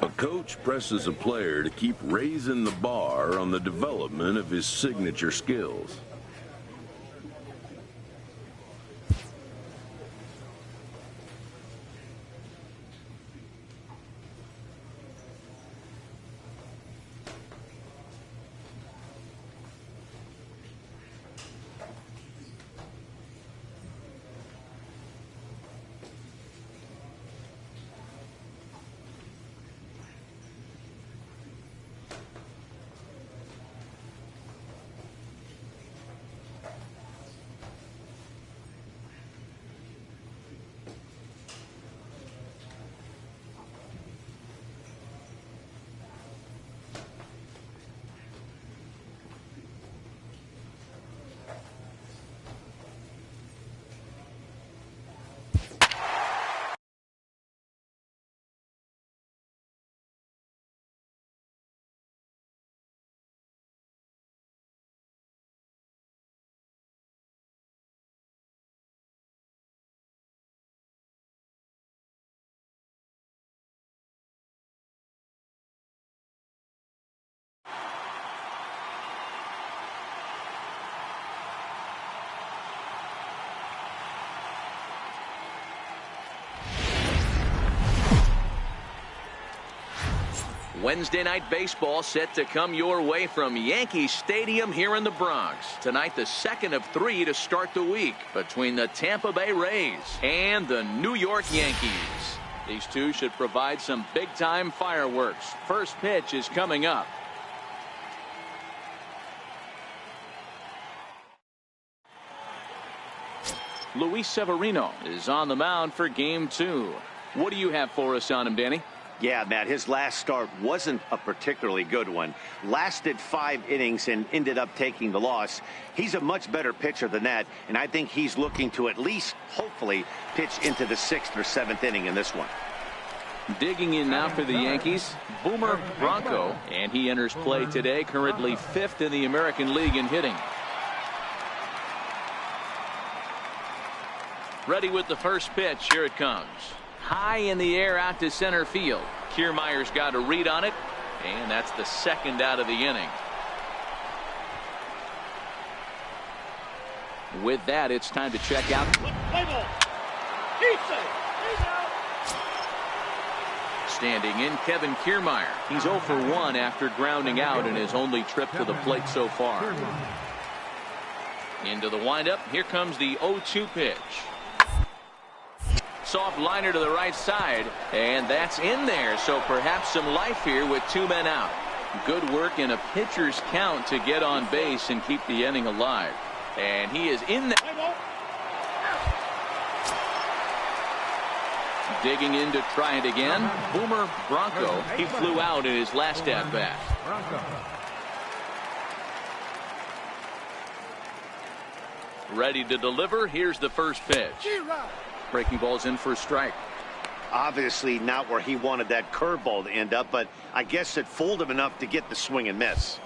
A coach presses a player to keep raising the bar on the development of his signature skills. Wednesday night baseball set to come your way from Yankee Stadium here in the Bronx. Tonight, the second of 3 to start the week between the Tampa Bay Rays and the New York Yankees. These two should provide some big-time fireworks. First pitch is coming up. Luis Severino is on the mound for Game 2. What do you have for us on him, Danny? Yeah, Matt, his last start wasn't a particularly good one. Lasted 5 innings and ended up taking the loss. He's a much better pitcher than that, and I think he's looking to at least, hopefully, pitch into the 6th or 7th inning in this one. Digging in now for the Yankees, Boomer Bronco, and he enters play today, currently 5th in the American League in hitting. Ready with the first pitch. Here it comes. High in the air out to center field. Kiermaier's got a read on it, and that's the second out of the inning. With that, it's time to check out. Standing in, Kevin Kiermaier. He's 0 for 1 after grounding out in his only trip to the plate so far. Into the windup. Here comes the 0-2 pitch. Soft liner to the right side, and that's in there, so perhaps some life here with 2 men out. Good work in a pitcher's count to get on base and keep the inning alive. And he is in there. Digging in to try it again. Boomer Bronco. He flew out in his last at bat. Ready to deliver. Here's the first pitch. Breaking ball's in for a strike. Obviously not where he wanted that curveball to end up, but I guess it fooled him enough to get the swing and miss.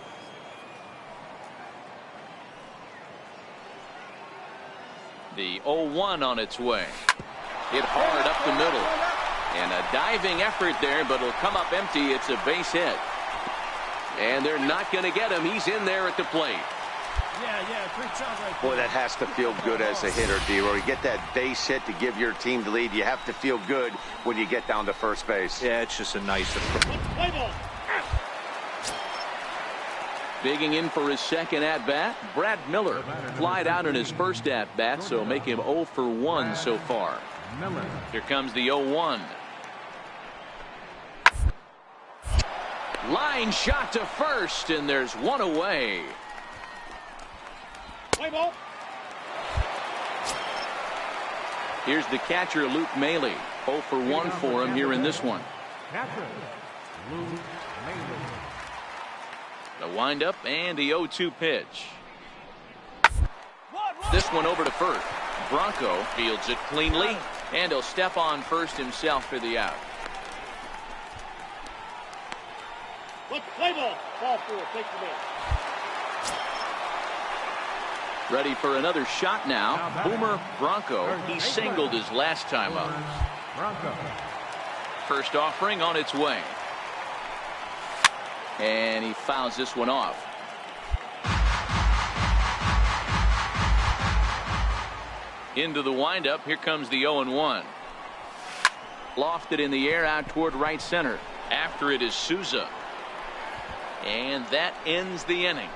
The 0-1 on its way. Hit hard up the middle. And a diving effort there, but it'll come up empty. It's a base hit. And they're not going to get him. He's in there at the plate. Great job right there. Boy, that has to feel good as a hitter, D-Roy. You get that base hit to give your team the lead. You have to feel good when you get down to first base. Yeah, it's just a nice approach. Digging in for his second at-bat, Brad Miller. Flied out in his first at-bat, so make him 0 for 1 so far. Here comes the 0-1. Line shot to first, and there's one away. Here's the catcher, Luke Maile. 0 for 1 for him here in this one. The windup and the 0-2 pitch. This one over to first. Bronco fields it cleanly, and he'll step on first himself for the out. Ball 4, take the man. Ready for another shot now. Boomer Bronco. He singled his last time up. First offering on its way. And he fouls this one off. Into the windup. Here comes the 0-1. Lofted in the air out toward right center. After it is Souza. And that ends the inning.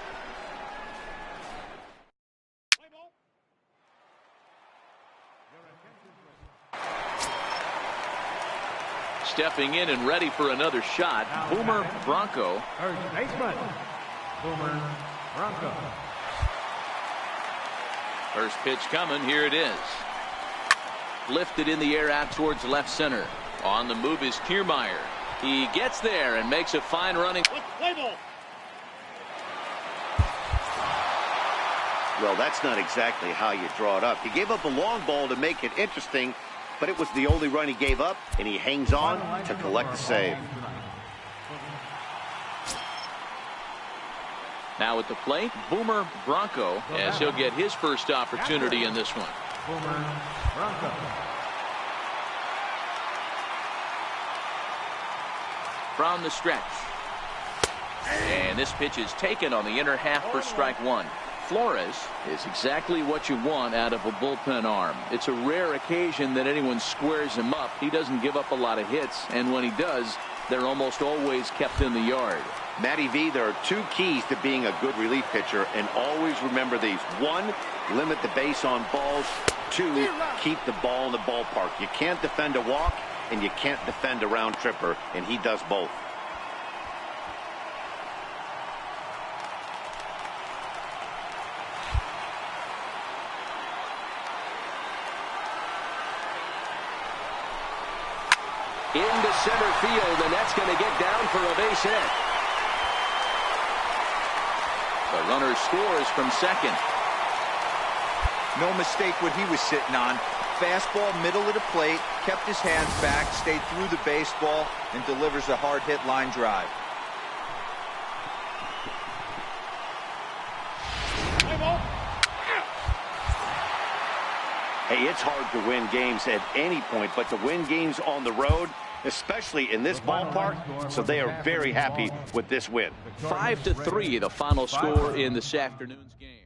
Stepping in and ready for another shot, Boomer Bronco. Boomer Bronco. First pitch coming. Here it is. Lifted in the air out towards left center. On the move is Kiermaier. He gets there and makes a fine running. Well, that's not exactly how you draw it up. He gave up a long ball to make it interesting, but it was the only run he gave up, and he hangs on to collect the save. Now at the plate, Boomer Bronco, as he'll get his first opportunity in this one. Boomer Bronco. From the stretch. And this pitch is taken on the inner half for strike one. Flores is exactly what you want out of a bullpen arm. It's a rare occasion that anyone squares him up. He doesn't give up a lot of hits, and when he does, they're almost always kept in the yard. Matty V, there are two keys to being a good relief pitcher, and always remember these. One, limit the base on balls. Two, keep the ball in the ballpark. You can't defend a walk, and you can't defend a round tripper, and he does both. Into center field, and that's going to get down for a base hit. The runner scores from second. No mistake what he was sitting on. Fastball, middle of the plate, kept his hands back, stayed through the baseball, and delivers a hard hit line drive. Hey, it's hard to win games at any point, but to win games on the road, especially in this ballpark, so they are very happy with this win. 5-3, the final score in this afternoon's game.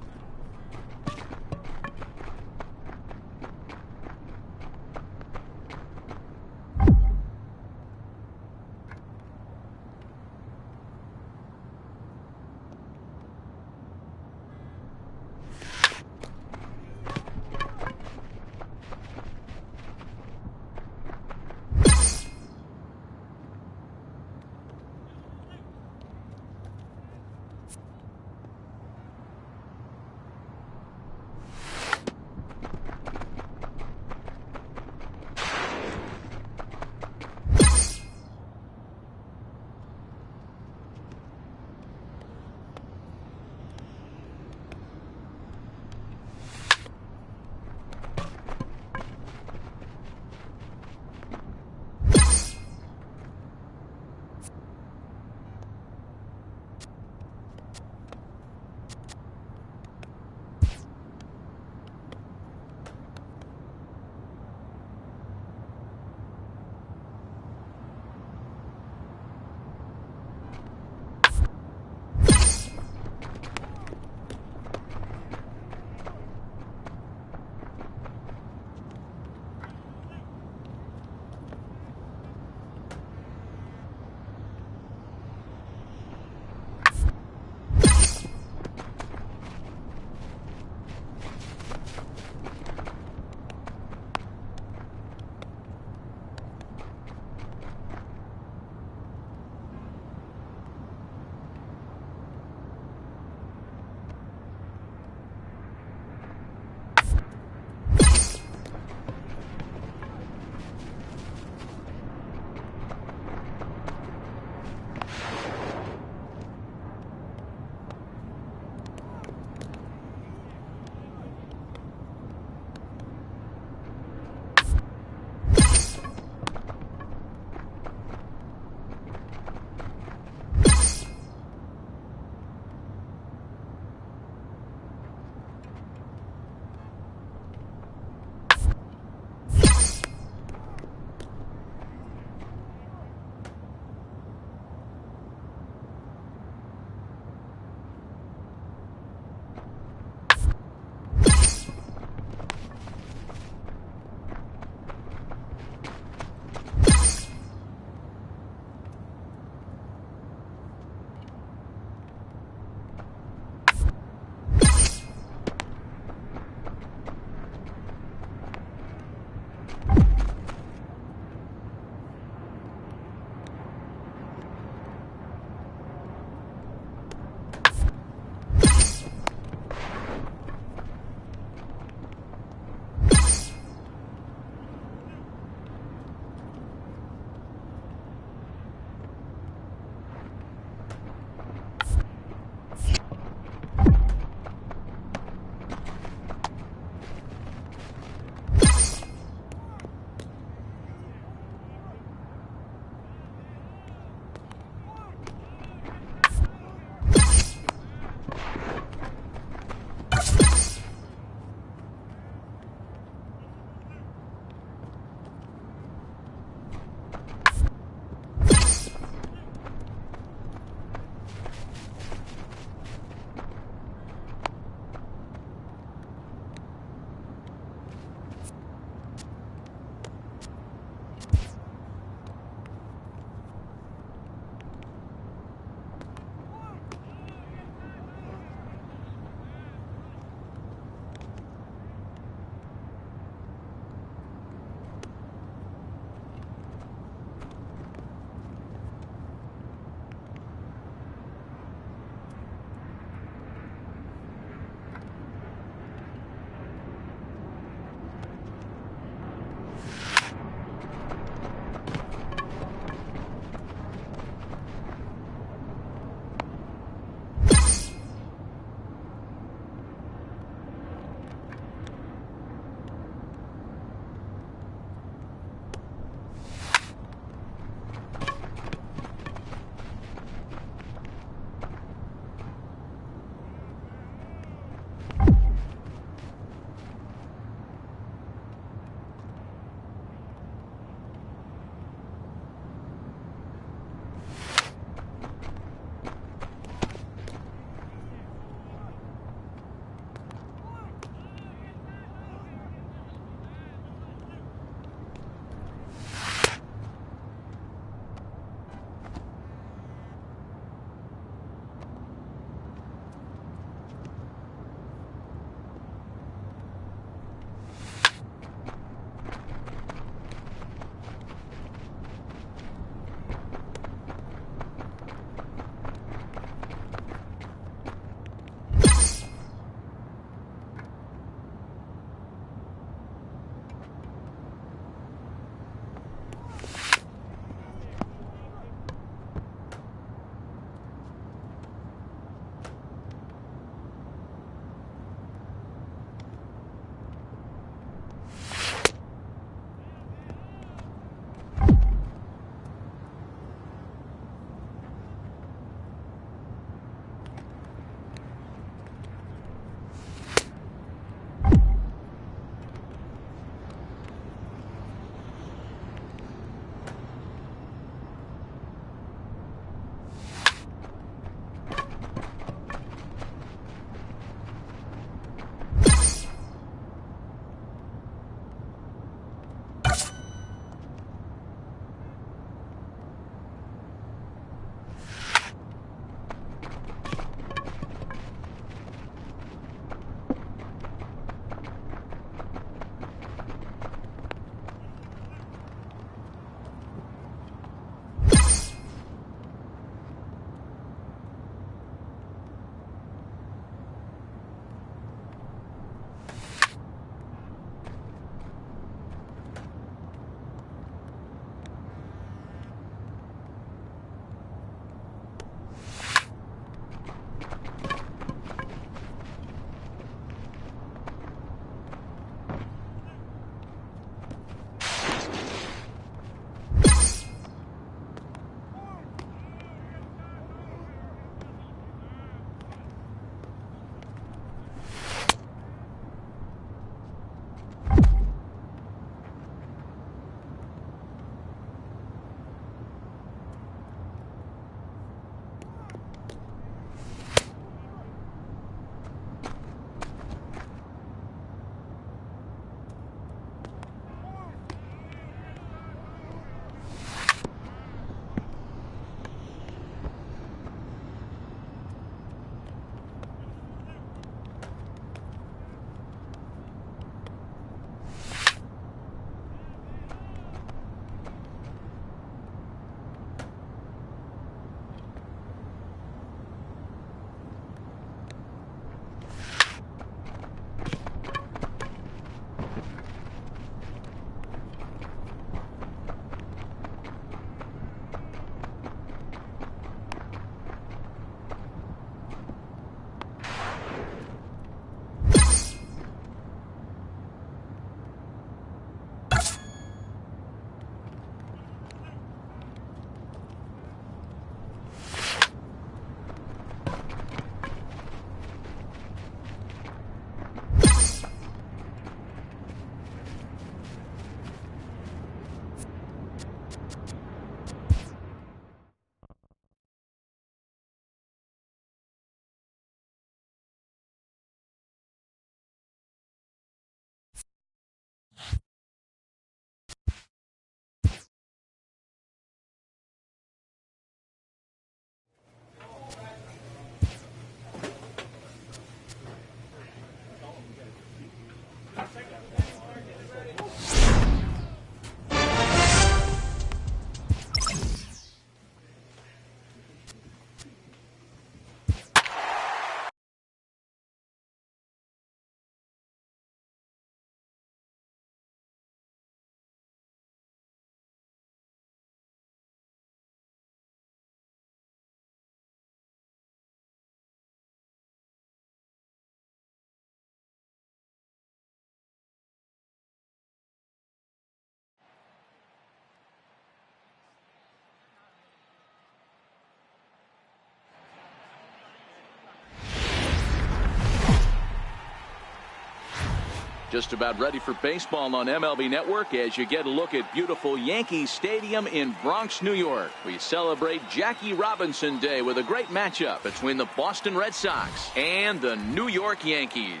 Just about ready for baseball on MLB Network as you get a look at beautiful Yankee Stadium in Bronx, New York. We celebrate Jackie Robinson Day with a great matchup between the Boston Red Sox and the New York Yankees.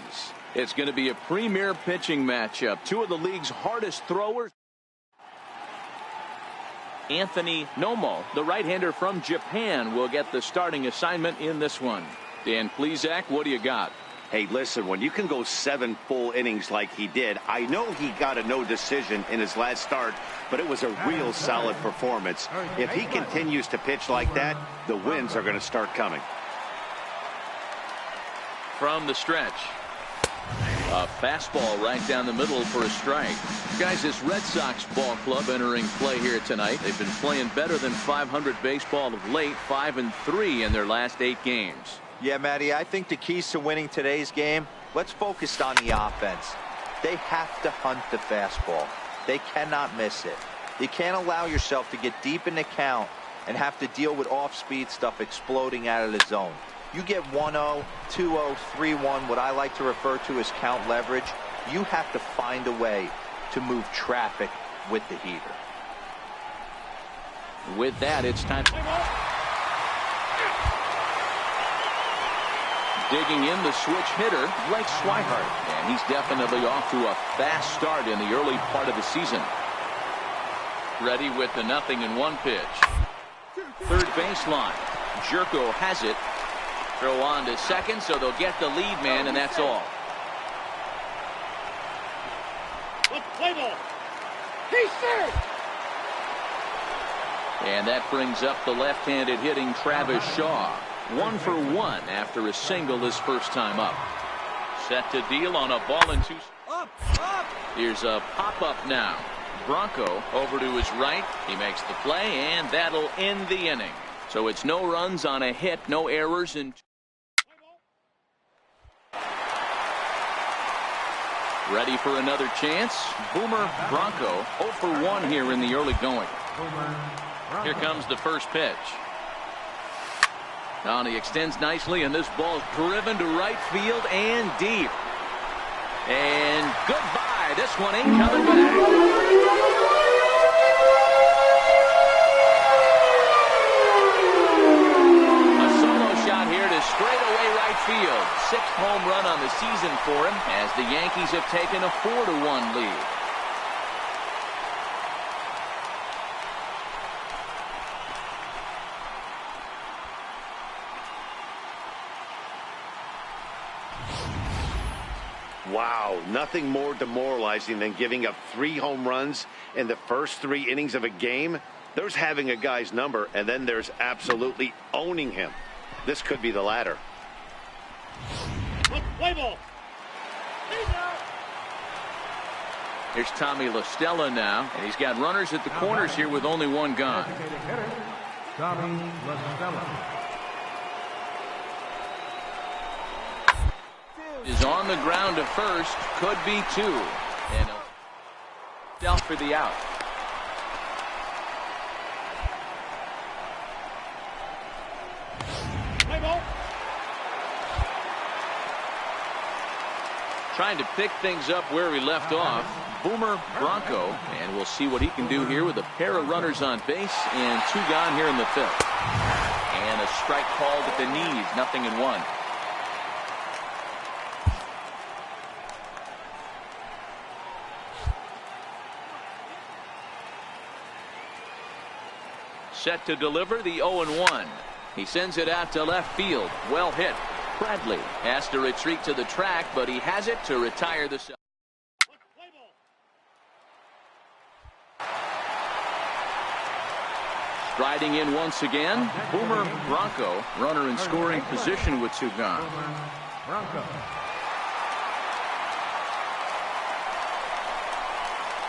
It's going to be a premier pitching matchup. Two of the league's hardest throwers. Anthony Nomo, the right-hander from Japan, will get the starting assignment in this one. Dan Plesac, what do you got? Hey, listen, when you can go 7 full innings like he did, I know he got a no decision in his last start, but it was a real solid performance. If he continues to pitch like that, the wins are going to start coming. From the stretch. A fastball right down the middle for a strike. Guys, this Red Sox ball club entering play here tonight. They've been playing better than 500 baseball of late, 5-3 in their last 8 games. Yeah, Matty, I think the keys to winning today's game, let's focus on the offense. They have to hunt the fastball. They cannot miss it. You can't allow yourself to get deep in the count and have to deal with off-speed stuff exploding out of the zone. You get 1-0, 2-0, 3-1, what I like to refer to as count leverage. You have to find a way to move traffic with the heater. With that, it's time. Digging in, the switch hitter, Blake Swihart. And he's definitely off to a fast start in the early part of the season. Ready with the 0-1 pitch. Third baseline. Jerko has it. Throw on to second, so they'll get the lead man, and that's all. Play ball. He's third. And that brings up the left-handed hitting Travis Shaw. 1 for 1 after a single his first time up. Set to deal on a ball and 2. Up. Here's a pop-up now. Bronco over to his right. He makes the play, and that'll end the inning. So it's no runs on a hit, no errors, and ready for another chance. Boomer Bronco 0 for 1 here in the early going. Here comes the first pitch. Now he extends nicely, and this ball's driven to right field and deep. And goodbye. This one ain't coming back. A solo shot here to straightaway right field. 6th home run on the season for him as the Yankees have taken a 4-1 lead. Wow, nothing more demoralizing than giving up 3 home runs in the first 3 innings of a game. There's having a guy's number, and then there's absolutely owning him. This could be the latter. Play ball. Here's Tommy La Stella now, and he's got runners at the corners here with only 1 gone. Tommy La Stella. Is on the ground to first, could be 2, and out for the out. Play ball. Trying to pick things up where he left off. Boomer Bronco, and we'll see what he can do here with a pair of runners on base and 2 gone here in the 5th. And a strike called at the knees, 0-1. Set to deliver the 0-1. He sends it out to left field. Well hit. Bradley has to retreat to the track, but he has it to retire the side. Striding in once again, Boomer Bronco, runner in scoring position with 2 gone. Bronco.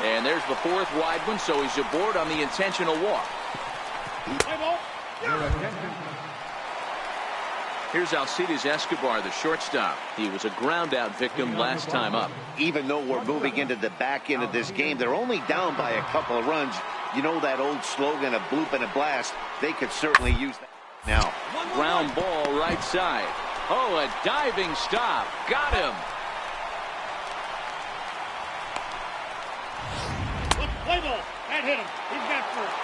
And there's the 4th wide one, so he's aboard on the intentional walk. Here's Alcides Escobar, the shortstop. He was a ground-out victim last time up. Even though we're moving into the back end of this game, they're only down by a couple of runs. You know that old slogan, a bloop and a blast. They could certainly use that now. Ground ball right side. Oh, a diving stop. Got him. Play ball. That hit him. He's got first.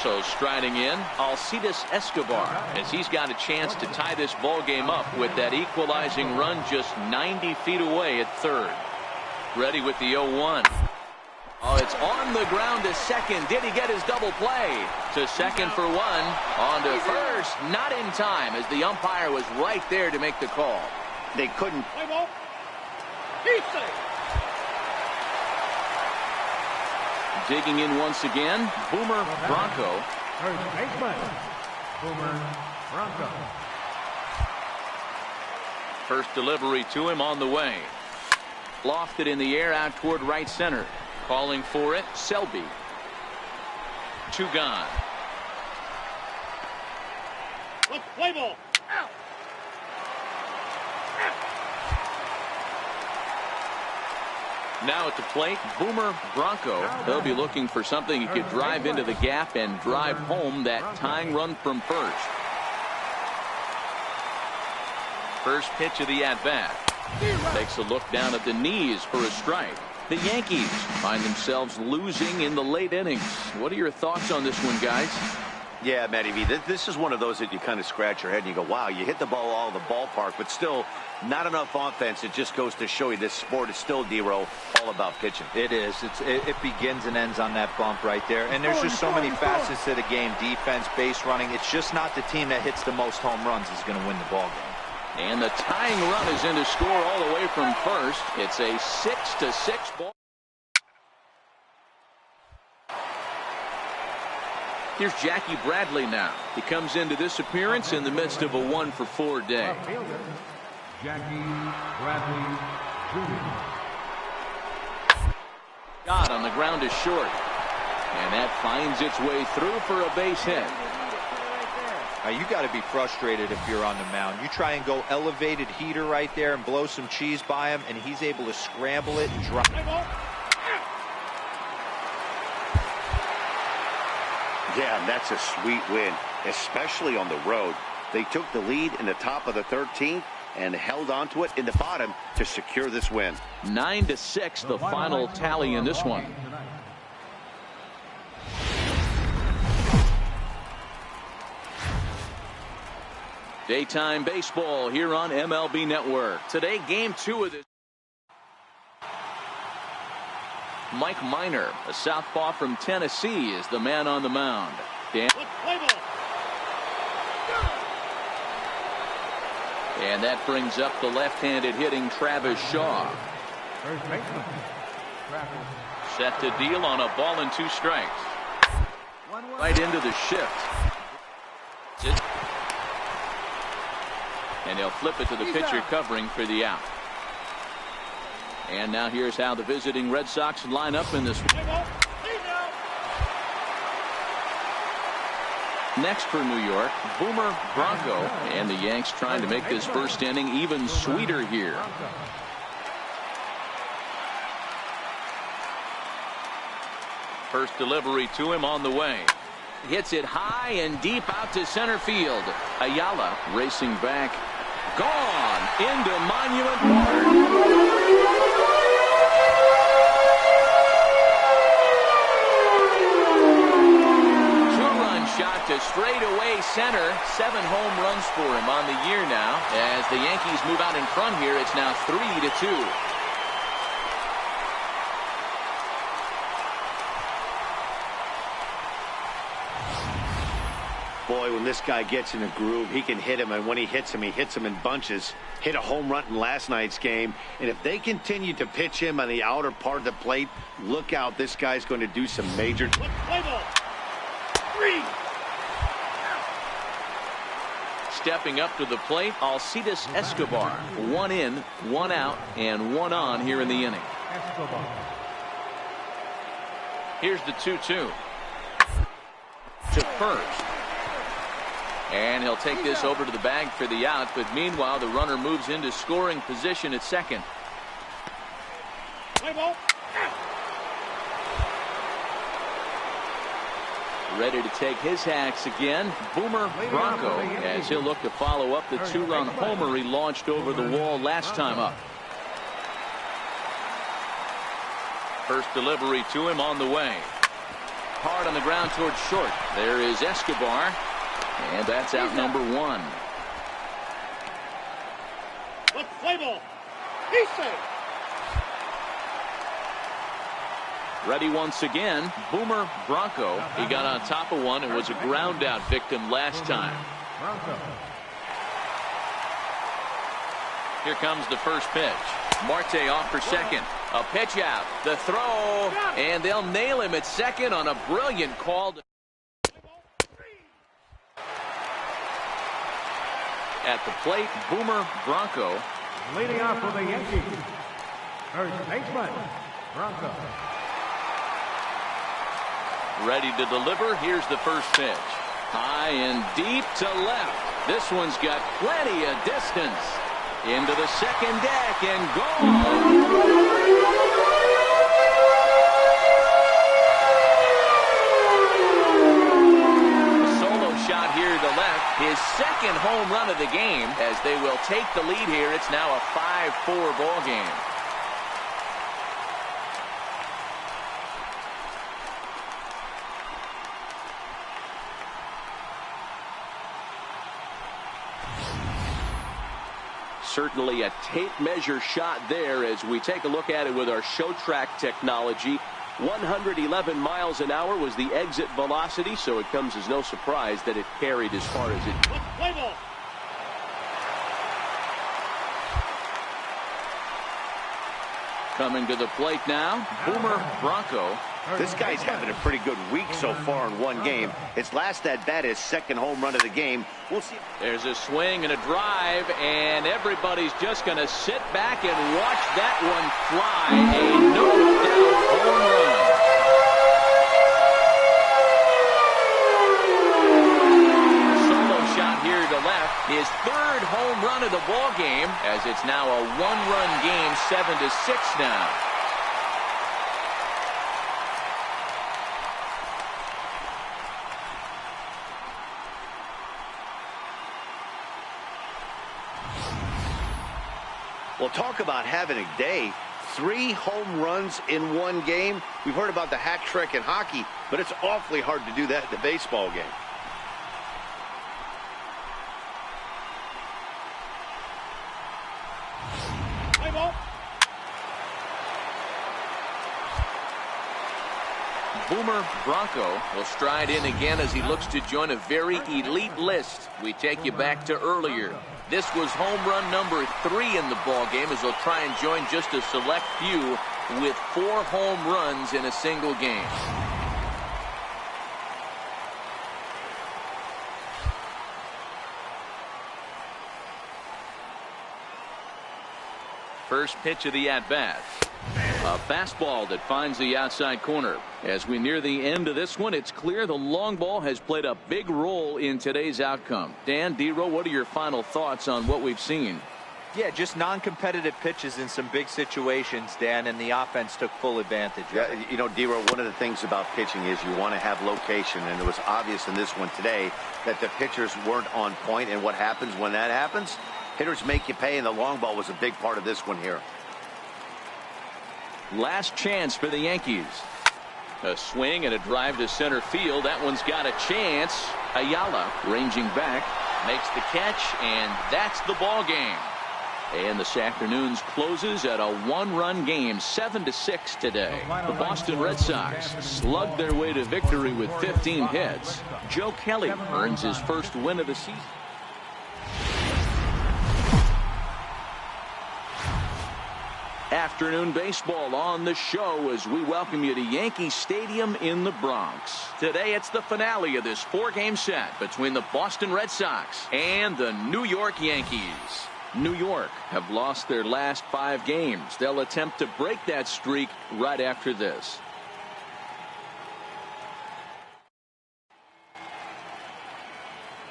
So striding in, Alcides Escobar, as he's got a chance to tie this ball game up with that equalizing run just 90 feet away at third. Ready with the 0-1. Oh, it's on the ground to second. Did he get his double play? To second for one. On to first. Not in time, as the umpire was right there to make the call. They couldn't. Play ball. He's safe. Digging in once again, Boomer Bronco. First baseman, Boomer Bronco. First delivery to him on the way. Lofted in the air out toward right center. Calling for it, Selby. 2 gone. Look, play ball. Out. Now at the plate, Boomer Bronco. They'll be looking for something he could drive into the gap and drive home that tying run from first. First pitch of the at-bat. Takes a look down at the knees for a strike. The Yankees find themselves losing in the late innings. What are your thoughts on this one, guys? Yeah, Matty V, this is one of those that you kind of scratch your head and you go, wow, you hit the ball all in the ballpark, but still not enough offense. It just goes to show you this sport is still, D-Row, all about pitching. It is. It begins and ends on that bump right there. And there's just so many facets to the game. Defense, base running. It's just not the team that hits the most home runs is going to win the ball game. And the tying run is in to score all the way from first. It's a 6-6 ball. Here's Jackie Bradley now. He comes into this appearance in the midst of a 1-for-4 day. Left fielder, Jackie Bradley Jr. Got on the ground is short. And that finds its way through for a base hit. You got to be frustrated if you're on the mound. You try and go elevated heater right there and blow some cheese by him, and he's able to scramble it and drop. Yeah, and that's a sweet win, especially on the road. They took the lead in the top of the 13th and held on to it in the bottom to secure this win. 9-6, the final tally in this one. Daytime baseball here on MLB Network. Today, game 2 of this. Mike Minor, a southpaw from Tennessee, is the man on the mound. And that brings up the left-handed hitting Travis Shaw. First baseman, Travis. Set to deal on a ball and 2 strikes. Right into the shift. And he'll flip it to the pitcher covering for the out. And now here's how the visiting Red Sox line up in this one. Next for New York, Boomer Bronco. And the Yanks trying to make this first inning even sweeter here. First delivery to him on the way. Hits it high and deep out to center field. Ayala racing back. Gone into Monument Park. Shot to straightaway center. 7 home runs for him on the year now. As the Yankees move out in front here, it's now 3-2. Boy, when this guy gets in a groove, he can hit him, and when he hits him in bunches. Hit a home run in last night's game, and if they continue to pitch him on the outer part of the plate, look out, this guy's going to do some major. Play ball. 3. Stepping up to the plate, Alcides Escobar. 1 in, 1 out, and 1 on here in the inning. Escobar. Here's the 2-2. To first. And he'll take this over to the bag for the out, but meanwhile the runner moves into scoring position at second. Play ball. Ready to take his hacks again, Boomer Bronco, as he'll look to follow up the 2-run homer he launched over the wall last time up. First delivery to him on the way. Hard on the ground towards short. There is Escobar. And that's out number one. Let's play ball. He's safe. Ready once again. Boomer Bronco. He got on top of one and was a ground out victim last time. Bronco. Here comes the first pitch. Marte off for second. A pitch out. The throw. And they'll nail him at second on a brilliant call. At the plate, Boomer Bronco. Leading off for the Yankees. First baseman, Bronco. Ready to deliver. Here's the first pitch. High and deep to left. This one's got plenty of distance. Into the second deck and gone. Shot here to left, his second home run of the game, as they will take the lead here. It's now a 5-4 ball game. Certainly a tape measure shot there as we take a look at it with our show track technology. 111 miles an hour was the exit velocity, so it comes as no surprise that it carried as far as it. Let's play ball. Coming to the plate now, Boomer Bronco. This guy's having a pretty good week so far in one game. His last at bat, his second home run of the game. We'll see. There's a swing and a drive, and everybody's just going to sit back and watch that one fly. A no-doubt home run. Solo shot here to left. His third home run of the ball game, as it's now a one-run game, 7-6 now. Well, talk about having a day. 3 home runs in one game. We've heard about the hat trick in hockey, but it's awfully hard to do that in a baseball game. Play ball. Boomer Bronco will stride in again as he looks to join a very elite list. We take you back to earlier. This was home run number 3 in the ball game, as he'll try and join just a select few with 4 home runs in a single game. First pitch of the at-bat. A fastball that finds the outside corner. As we near the end of this one, it's clear the long ball has played a big role in today's outcome. Dan, D-Row, what are your final thoughts on what we've seen? Yeah, just non-competitive pitches in some big situations, Dan, and the offense took full advantage of it. You know, D-Row, one of the things about pitching is you want to have location, and it was obvious in this one today that the pitchers weren't on point, and what happens when that happens? Hitters make you pay, and the long ball was a big part of this one here. Last chance for the Yankees. A swing and a drive to center field. That one's got a chance. Ayala ranging back, makes the catch, and that's the ball game. And this afternoon's closes at a one-run game, 7-6 today. The Boston Red Sox slugged their way to victory with 15 hits. Joe Kelly earns his first win of the season. Afternoon baseball on the show as we welcome you to Yankee Stadium in the Bronx. Today it's the finale of this 4-game set between the Boston Red Sox and the New York Yankees. New York have lost their last 5 games. They'll attempt to break that streak right after this.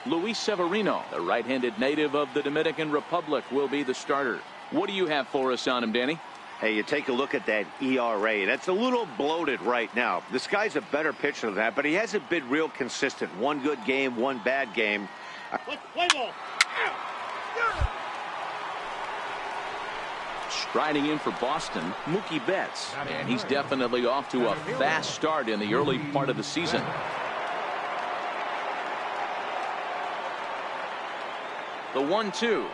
Luis Severino, the right-handed native of the Dominican Republic, will be the starter. What do you have for us on him, Danny? Hey, you take a look at that ERA. That's a little bloated right now. This guy's a better pitcher than that, but he hasn't been real consistent. One good game, one bad game. Let's play ball. Striding in for Boston, Mookie Betts. And he's definitely off to a fast start in the early part of the season. The 1-2.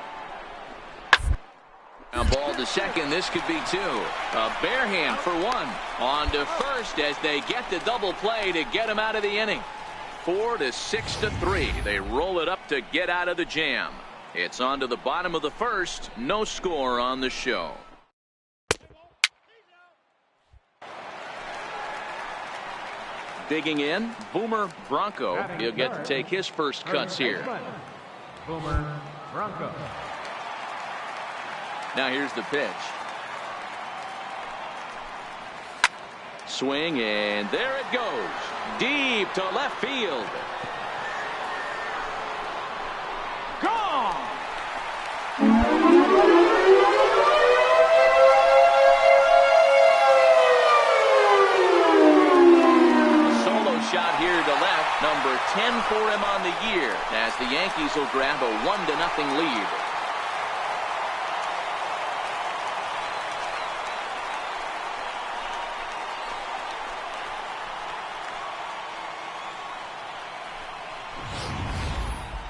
Now ball to second. This could be two. A bare hand for one. On to first as they get the double play to get him out of the inning. 4-6-3. They roll it up to get out of the jam. It's on to the bottom of the first. No score on the show. Digging in, Boomer Bronco. He'll get to take his first cuts here. Boomer Bronco. Now here's the pitch. Swing, and there it goes. Deep to left field. Gone! Solo shot here to left. Number 10 for him on the year, as the Yankees will grab a 1-0 lead.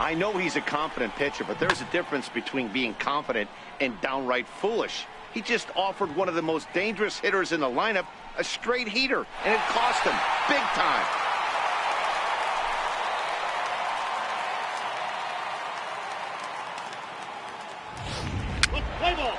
I know he's a confident pitcher, but there's a difference between being confident and downright foolish. He just offered one of the most dangerous hitters in the lineup a straight heater, and it cost him big time. Let's play ball.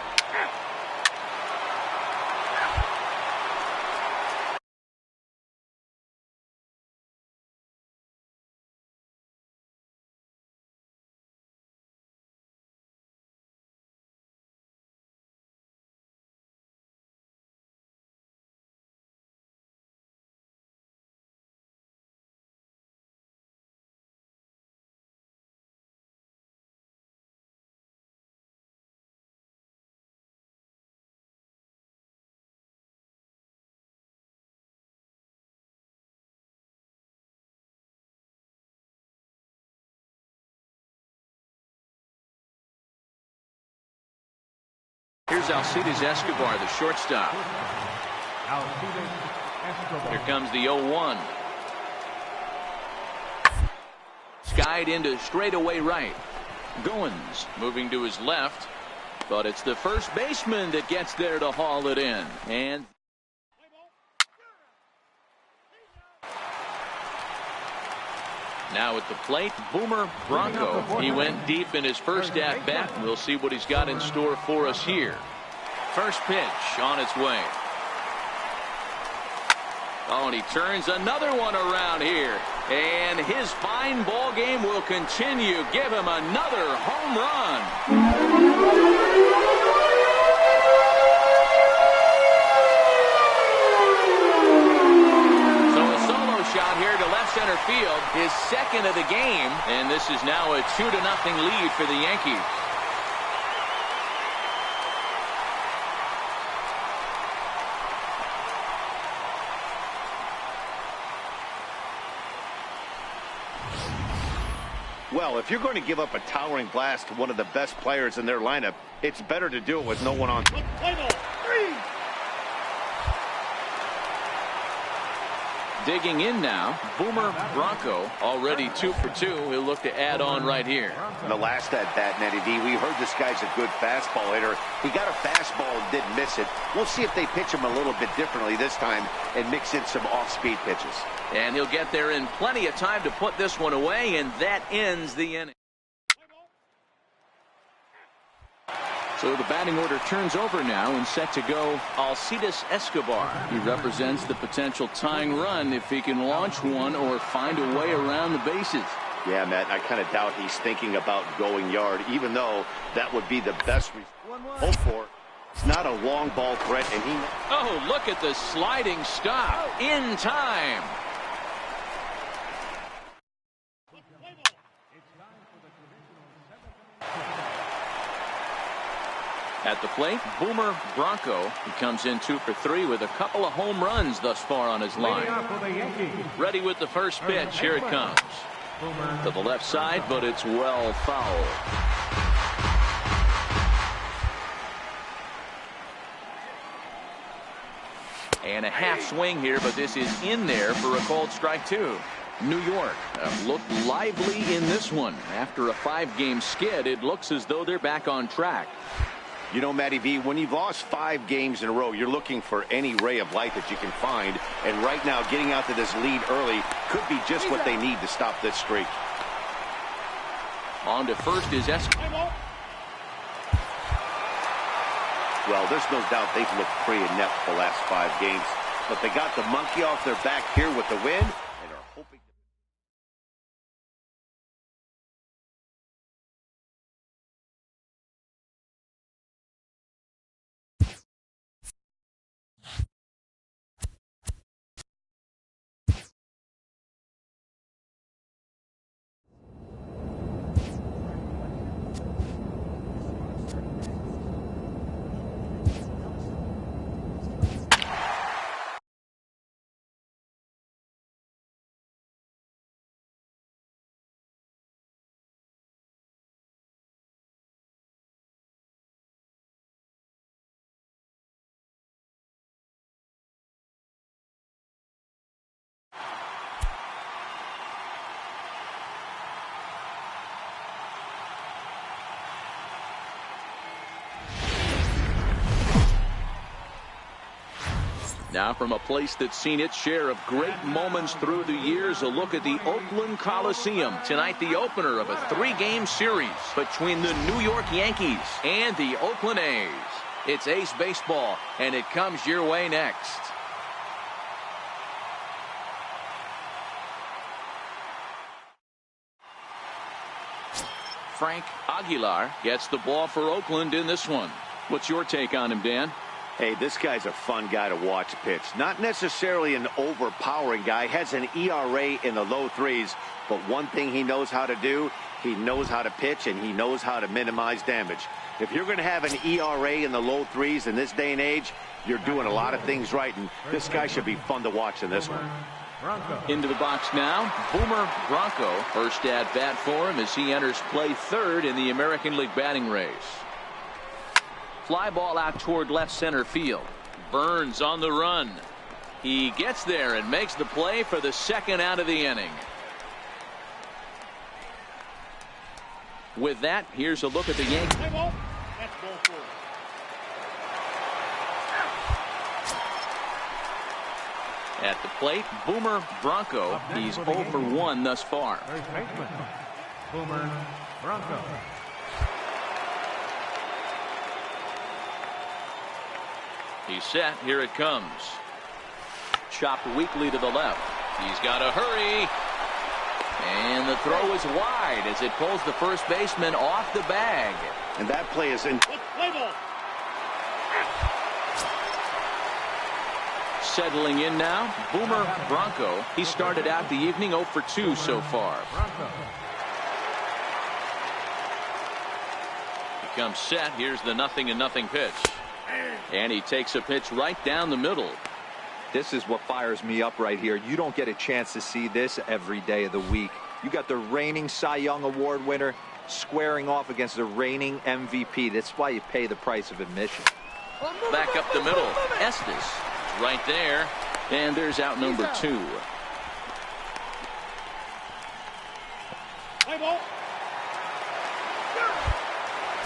Here's Alcides Escobar, the shortstop. Alcides Escobar. Here comes the 0-1. Skied into straightaway right. Goins moving to his left, but it's the first baseman that gets there to haul it in. And now at the plate, Boomer Bronco. He went deep in his first at-bat. We'll see what he's got in store for us here. First pitch on its way. Oh, and he turns another one around here. And his fine ball game will continue. Give him another home run. So a solo shot here to left center field, his second of the game, and this is now a 2-0 lead for the Yankees. Well, if you're going to give up a towering blast to one of the best players in their lineup, it's better to do it with no one on. Let's play ball. 3. Digging in now, Boomer Bronco, already 2 for 2. He'll look to add on right here. In the last at-bat, Nettie D, we heard this guy's a good fastball hitter. He got a fastball and didn't miss it. We'll see if they pitch him a little bit differently this time and mix in some off-speed pitches. And he'll get there in plenty of time to put this one away, and that ends the inning. So the batting order turns over now, and set to go Alcides Escobar. He represents the potential tying run if he can launch one or find a way around the bases. Yeah, Matt, I kind of doubt he's thinking about going yard, even though that would be the best hope for. It's not a long ball threat, and he... Oh, look at the sliding stop in time. At the plate, Boomer Bronco. He comes in 2 for 3 with a couple of home runs thus far on his line. Ready with the first pitch. Here it comes. To the left side, but it's well fouled. And a half swing here, but this is in there for a called strike 2. New York looked lively in this one. After a 5-game skid, it looks as though they're back on track. You know, Matty V, when you've lost 5 games in a row, you're looking for any ray of light that you can find. And right now, getting out to this lead early could be just what they need to stop this streak. On to first is Well, there's no doubt they've looked pretty inept the last 5 games. But they got the monkey off their back here with the win and are hoping. Now from a place that's seen its share of great moments through the years, a look at the Oakland Coliseum. Tonight, the opener of a 3-game series between the New York Yankees and the Oakland A's. It's Ace Baseball, and it comes your way next. Frank Aguilar gets the ball for Oakland in this one. What's your take on him, Dan? Hey, this guy's a fun guy to watch pitch. Not necessarily an overpowering guy. Has an ERA in the low 3s. But one thing he knows how to do, he knows how to pitch, and he knows how to minimize damage. If you're going to have an ERA in the low 3s in this day and age, you're doing a lot of things right. And this guy should be fun to watch in this one. Into the box now, Boomer Bronco. First at bat for him as he enters play third in the American League batting race. Fly ball out toward left center field. Burns on the run. He gets there and makes the play for the second out of the inning. With that, here's a look at the Yankees. At the plate, Boomer Bronco. He's 0 for 1 thus far. First baseman, Boomer Bronco. He's set. Here it comes. Chopped weakly to the left. He's got to hurry. And the throw is wide as it pulls the first baseman off the bag. And that play is in. Play ball. Settling in now, Boomer Bronco. He started out the evening 0 for 2 so far. He comes set. Here's the 0-0 pitch. And he takes a pitch right down the middle. This is what fires me up right here. You don't get a chance to see this every day of the week. You got the reigning Cy Young Award winner squaring off against the reigning MVP. That's why you pay the price of admission. Back up the middle. Estes right there. And there's out number 2. Play ball.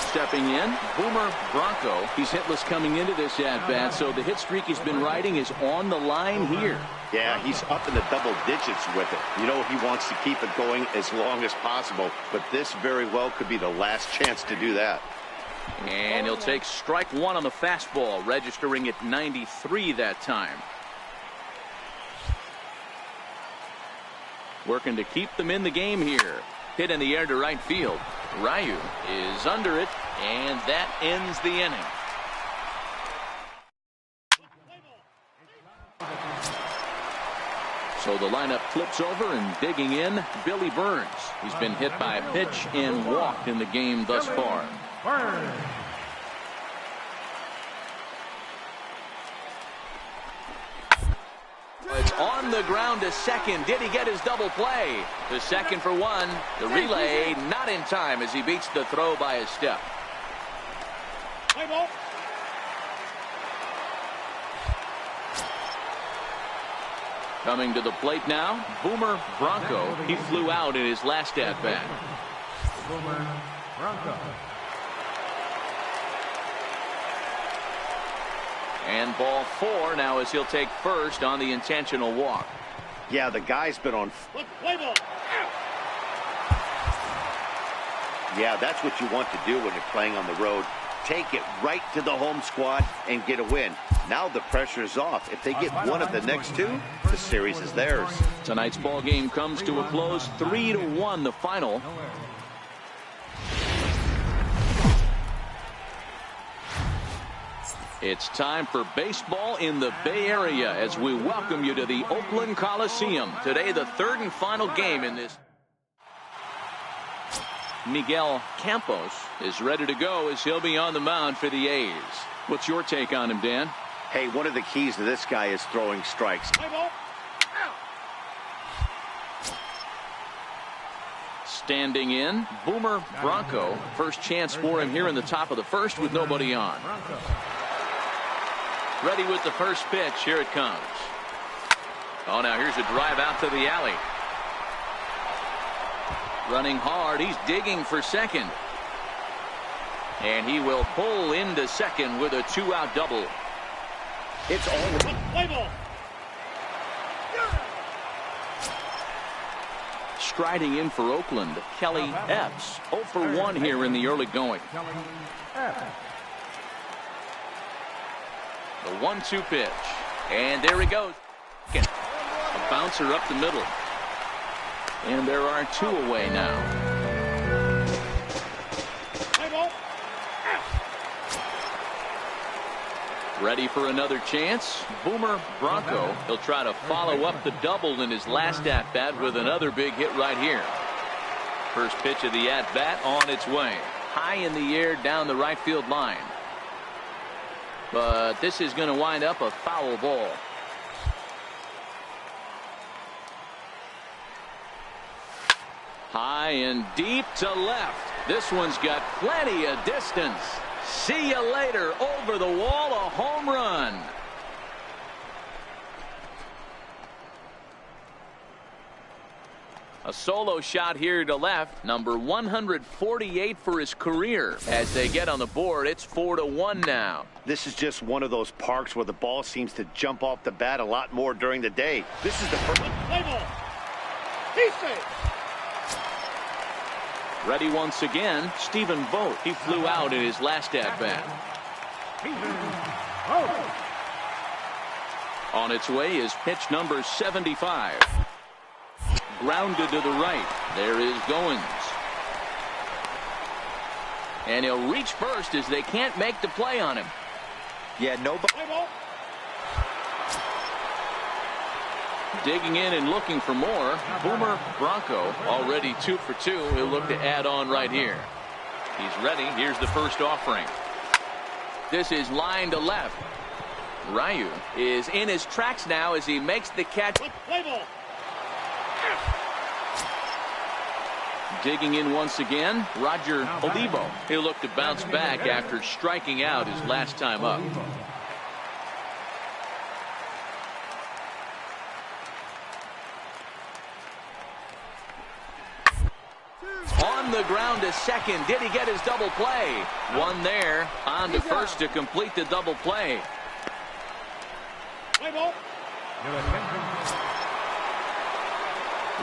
Stepping in, Boomer Bronco. He's hitless coming into this at-bat, so the hit streak he's been riding is on the line here. Yeah, he's up in the double digits with it. You know, he wants to keep it going as long as possible, but this very well could be the last chance to do that. And he'll take strike 1 on the fastball, registering at 93 that time. Working to keep them in the game here. Hit in the air to right field. Ryu is under it, and that ends the inning. So the lineup flips over, and digging in, Billy Burns. He's been hit by a pitch and walked in the game thus far. Burns. It's on the ground to second. Did he get his double play? The second for 1. The relay not in time as he beats the throw by a step. Play ball. Coming to the plate now, Boomer Bronco. He flew out in his last at-bat. Boomer Bronco. And ball 4 now as he'll take first on the intentional walk. Yeah, the guy's been on. Play ball. Yeah, that's what you want to do when you're playing on the road. Take it right to the home squad and get a win. Now the pressure's off. If they get one of the next two, the series is theirs. Tonight's ball game comes to a close, 3-1 the final. It's time for baseball in the Bay Area as we welcome you to the Oakland Coliseum. Today, the third and final game in this. Miguel Campos is ready to go as he'll be on the mound for the A's. What's your take on him, Dan? Hey, one of the keys to this guy is throwing strikes. Play ball. Standing in, Boomer Bronco. First chance for him here in the top of the first with nobody on. Ready with the first pitch. Here it comes. Oh, now here's a drive out to the alley. Running hard. He's digging for second. And he will pull into second with a 2-out double. It's all. Play ball. Striding in for Oakland, Kelly Epps. 0 for 1 here in the early going. The 1-2 pitch. And there he goes. A bouncer up the middle. And there are 2 away now. Play ball. Ready for another chance. Boomer Bronco. He'll try to follow up the double in his last at-bat with another big hit right here. First pitch of the at-bat on its way. High in the air down the right field line. But this is going to wind up a foul ball. High and deep to left. This one's got plenty of distance. See you later. Over the wall, a home run. A solo shot here to left. Number 148 for his career. As they get on the board, it's 4-1 now. This is just one of those parks where the ball seems to jump off the bat a lot more during the day. This is the first. Play ball. He's safe. Ready once again, Stephen Vogt. He flew out in his last at-bat. On its way is pitch number 75. Grounded to the right. There is Goins. And he'll reach first as they can't make the play on him. Yeah, nobody. Play ball. Digging in and looking for more. Boomer Bronco already 2 for 2. He'll look to add on right here. He's ready. Here's the first offering. This is line to left. Ryu is in his tracks now as he makes the catch. Play ball. Digging in once again, Roger Olivo. He'll look to bounce back after striking out his last time up. On the ground to second. Did he get his double play? One there. On to first to complete the double play. Play ball.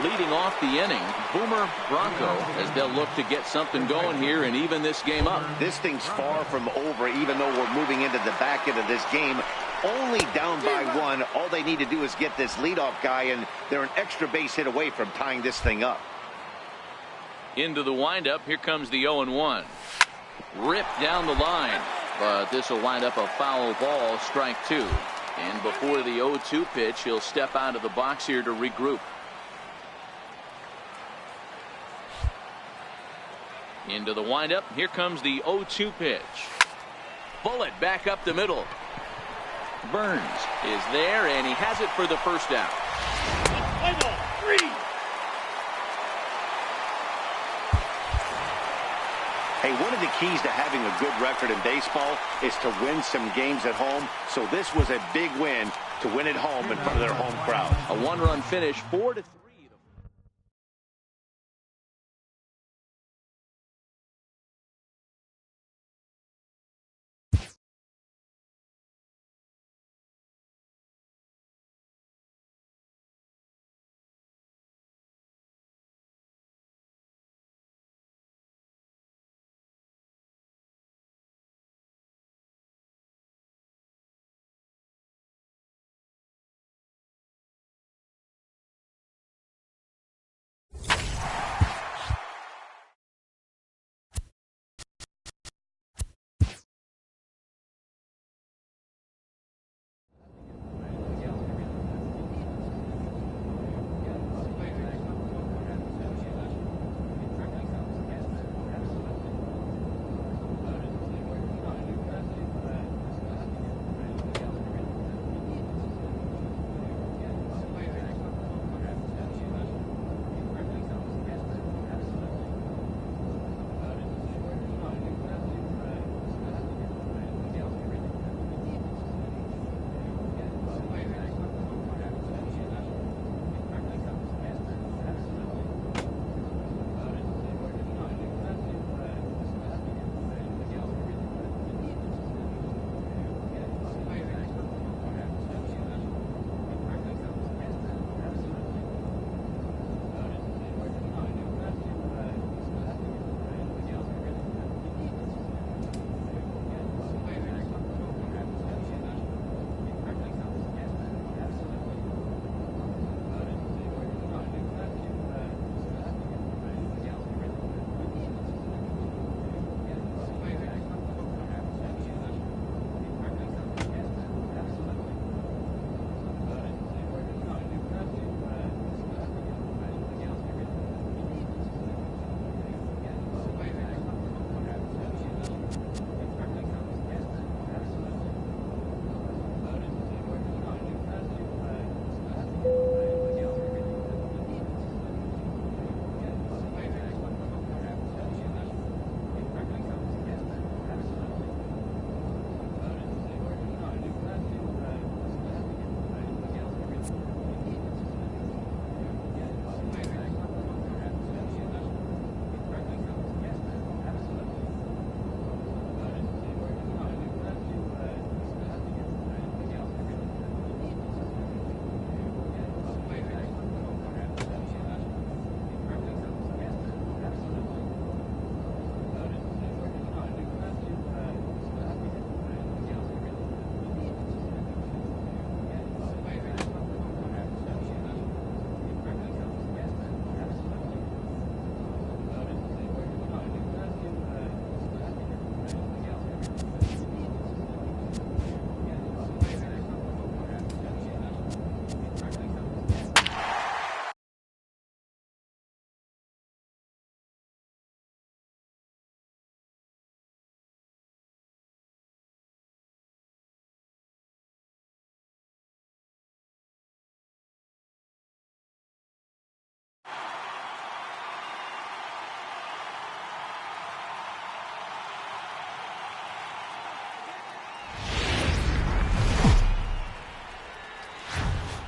Leading off the inning, Boomer Bronco, as they'll look to get something going here and even this game up. This thing's far from over, even though we're moving into the back end of this game. Only down by 1. All they need to do is get this leadoff guy, and they're an extra base hit away from tying this thing up. Into the windup. Here comes the 0-1. Ripped down the line, but this will wind up a foul ball, strike 2. And before the 0-2 pitch, he'll step out of the box here to regroup. Into the windup. Here comes the 0-2 pitch. Bullet back up the middle. Burns is there, and he has it for the first out. Play ball. 3. Hey, one of the keys to having a good record in baseball is to win some games at home. So this was a big win to win at home in front of their home crowd. A one-run finish, 4-3.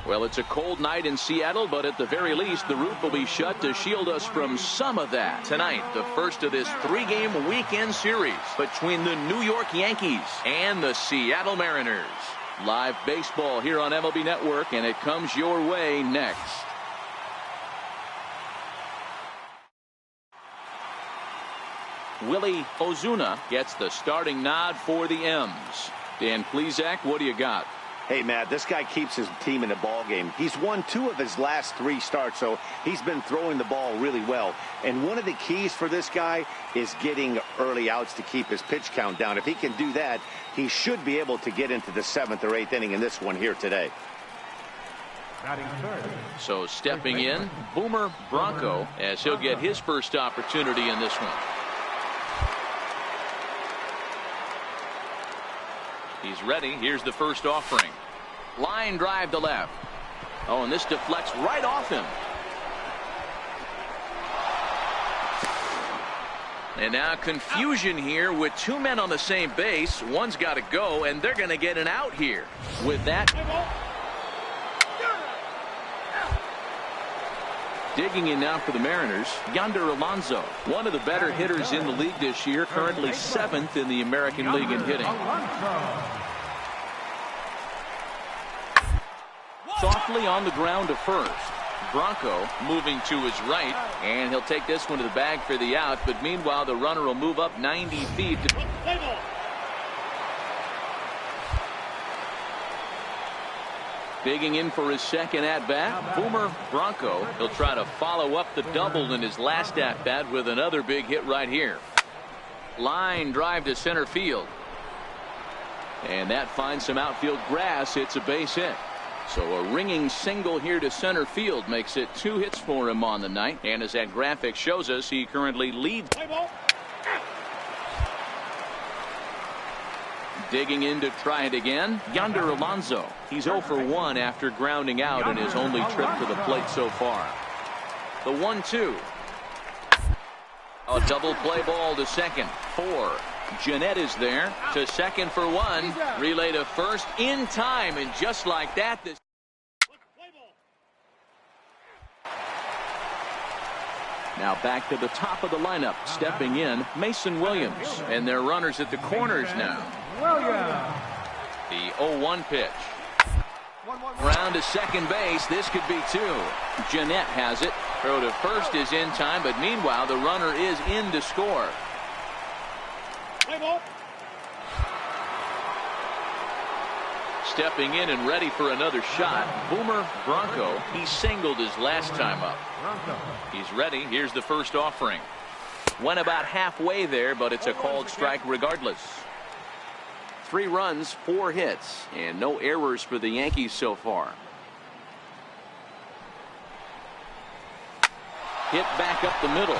Well, it's a cold night in Seattle, but at the very least, the roof will be shut to shield us from some of that. Tonight, the first of this three-game weekend series between the New York Yankees and the Seattle Mariners. Live baseball here on MLB Network, and it comes your way next. Willie Ozuna gets the starting nod for the M's. Dan Plesac, what do you got? Hey, Matt, this guy keeps his team in the ball game. He's won 2 of his last 3 starts, so he's been throwing the ball really well. And one of the keys for this guy is getting early outs to keep his pitch count down. If he can do that, he should be able to get into the 7th or 8th inning in this one here today. So stepping in, Boomer Bronco, as he'll get his first opportunity in this one. He's ready. Here's the first offering. Line drive to left. Oh, and this deflects right off him. And now confusion here with 2 men on the same base. One's got to go, and they're going to get an out here. With that, Digging in now for the Mariners, Yonder Alonso, one of the better hitters in the league this year, currently 7th in the American League in hitting. Softly on the ground to first. Bronco moving to his right, and he'll take this one to the bag for the out, but meanwhile the runner will move up 90 feet. Digging in for his second at-bat, Boomer Bronco. He'll try to follow up the double in his last at-bat with another big hit right here. Line drive to center field. And that finds some outfield grass. It's a base hit. So a ringing single here to center field makes it 2 hits for him on the night. And as that graphic shows us, he currently leads. Digging in to try it again, Yonder Alonso. He's 0 for 1 after grounding out in his only trip to the plate so far. The 1-2. A double play ball to second. 4. Jeanette is there to second for 1. Relay to first in time, and just like that, this. Now back to the top of the lineup, stepping in, Mason Williams, and their runners at the corners now. The 0-1 pitch. Round to second base. This could be 2. Jeanette has it. Throw to first is in time, but meanwhile the runner is in to score. Stepping in and ready for another shot, Boomer Bronco. He singled his last time up. He's ready. Here's the first offering. Went about halfway there, but it's a called strike regardless. 3 runs, 4 hits, and no errors for the Yankees so far. Hit back up the middle,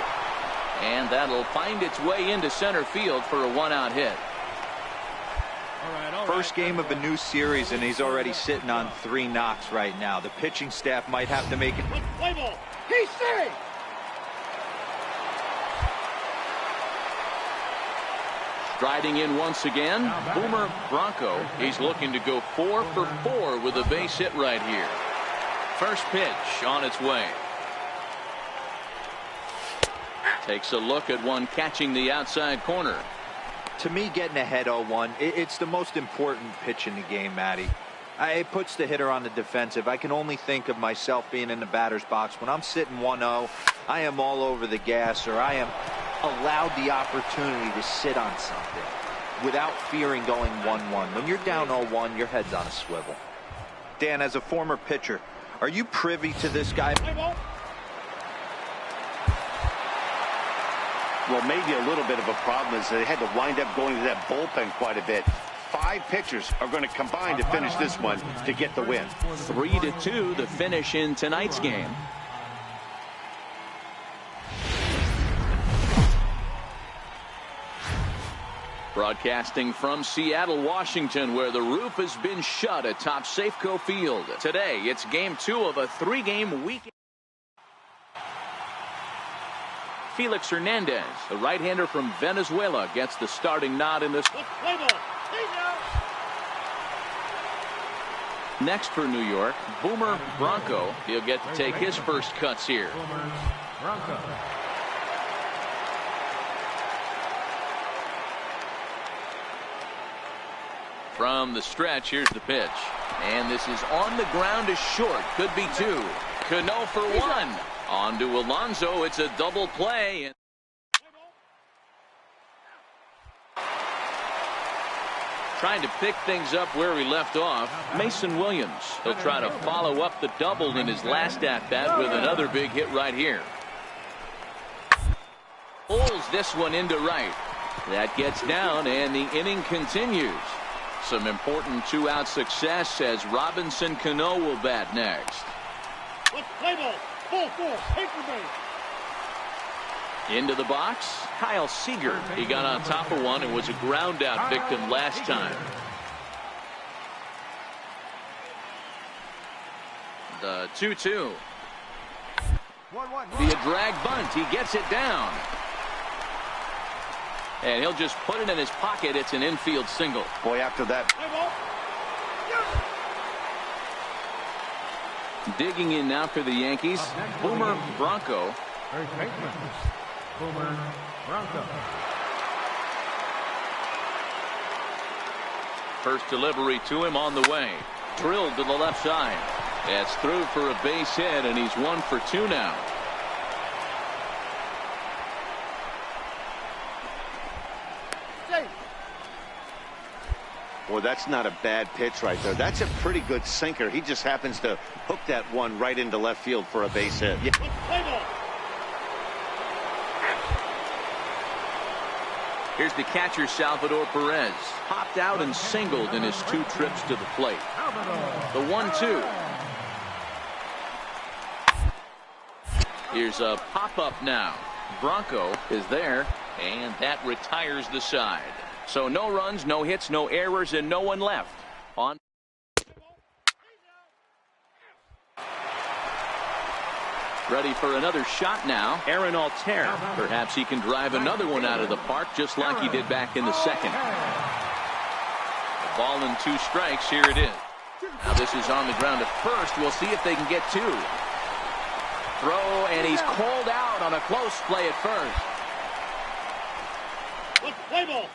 and that'll find its way into center field for a 1-out hit. First game of a new series, and he's already sitting on 3 knocks right now. The pitching staff might have to make it. He's safe. Striding in once again, Boomer Bronco. He's looking to go 4 for 4 with a base hit right here. First pitch on its way. Takes a look at one catching the outside corner. To me, getting ahead 0-1, it's the most important pitch in the game, Matty. It puts the hitter on the defensive. I can only think of myself being in the batter's box. When I'm sitting 1-0, I am all over the gas, or I am allowed the opportunity to sit on something without fearing going 1-1. When you're down 0-1, your head's on a swivel. Dan, as a former pitcher, are you privy to this guy? Well, maybe a little bit of a problem is they had to wind up going to that bullpen quite a bit. 5 pitchers are going to combine to finish this one to get the win. 3-2 the finish in tonight's game. Broadcasting from Seattle, Washington, where the roof has been shut atop Safeco Field. Today, it's game 2 of a 3-game weekend. Felix Hernandez, the right-hander from Venezuela, gets the starting nod in this. Next for New York, Boomer Bronco. He'll get to take his first cuts here. From the stretch, here's the pitch. And this is on the ground to short. Could be 2. Cano for 1. On to Alonso. It's a double play. Trying to pick things up where he left off, Mason Williams. He'll try to follow up the double in his last at-bat with another big hit right here. Pulls this one into right. That gets down, and the inning continues. Some important 2-out success as Robinson Cano will bat next. Let's play ball. Full force. Paper base. Into the box, Kyle Seager. He got on top of one and was a ground out victim last time. The 2-2. Via drag bunt, he gets it down. And he'll just put it in his pocket. It's an infield single. Boy, after that. Digging in now for the Yankees, Boomer Bronco. First baseman, Boomer Bronco. First delivery to him on the way. Drilled to the left side. It's through for a base hit, and he's 1 for 2 now. Well, that's not a bad pitch right there. That's a pretty good sinker. He just happens to hook that one right into left field for a base hit. Yeah. Here's the catcher, Salvador Perez. Popped out and singled in his 2 trips to the plate. The 1-2. Here's a pop-up now. Bronco is there, and that retires the side. So no runs, no hits, no errors, and no one left. On. Ready for another shot now. Aaron Altair. Perhaps he can drive another one out of the park just like he did back in the second. A ball and 2 strikes. Here it is. Now this is on the ground at first. We'll see if they can get 2. Throw, and he's called out on a close play at first. Play ball.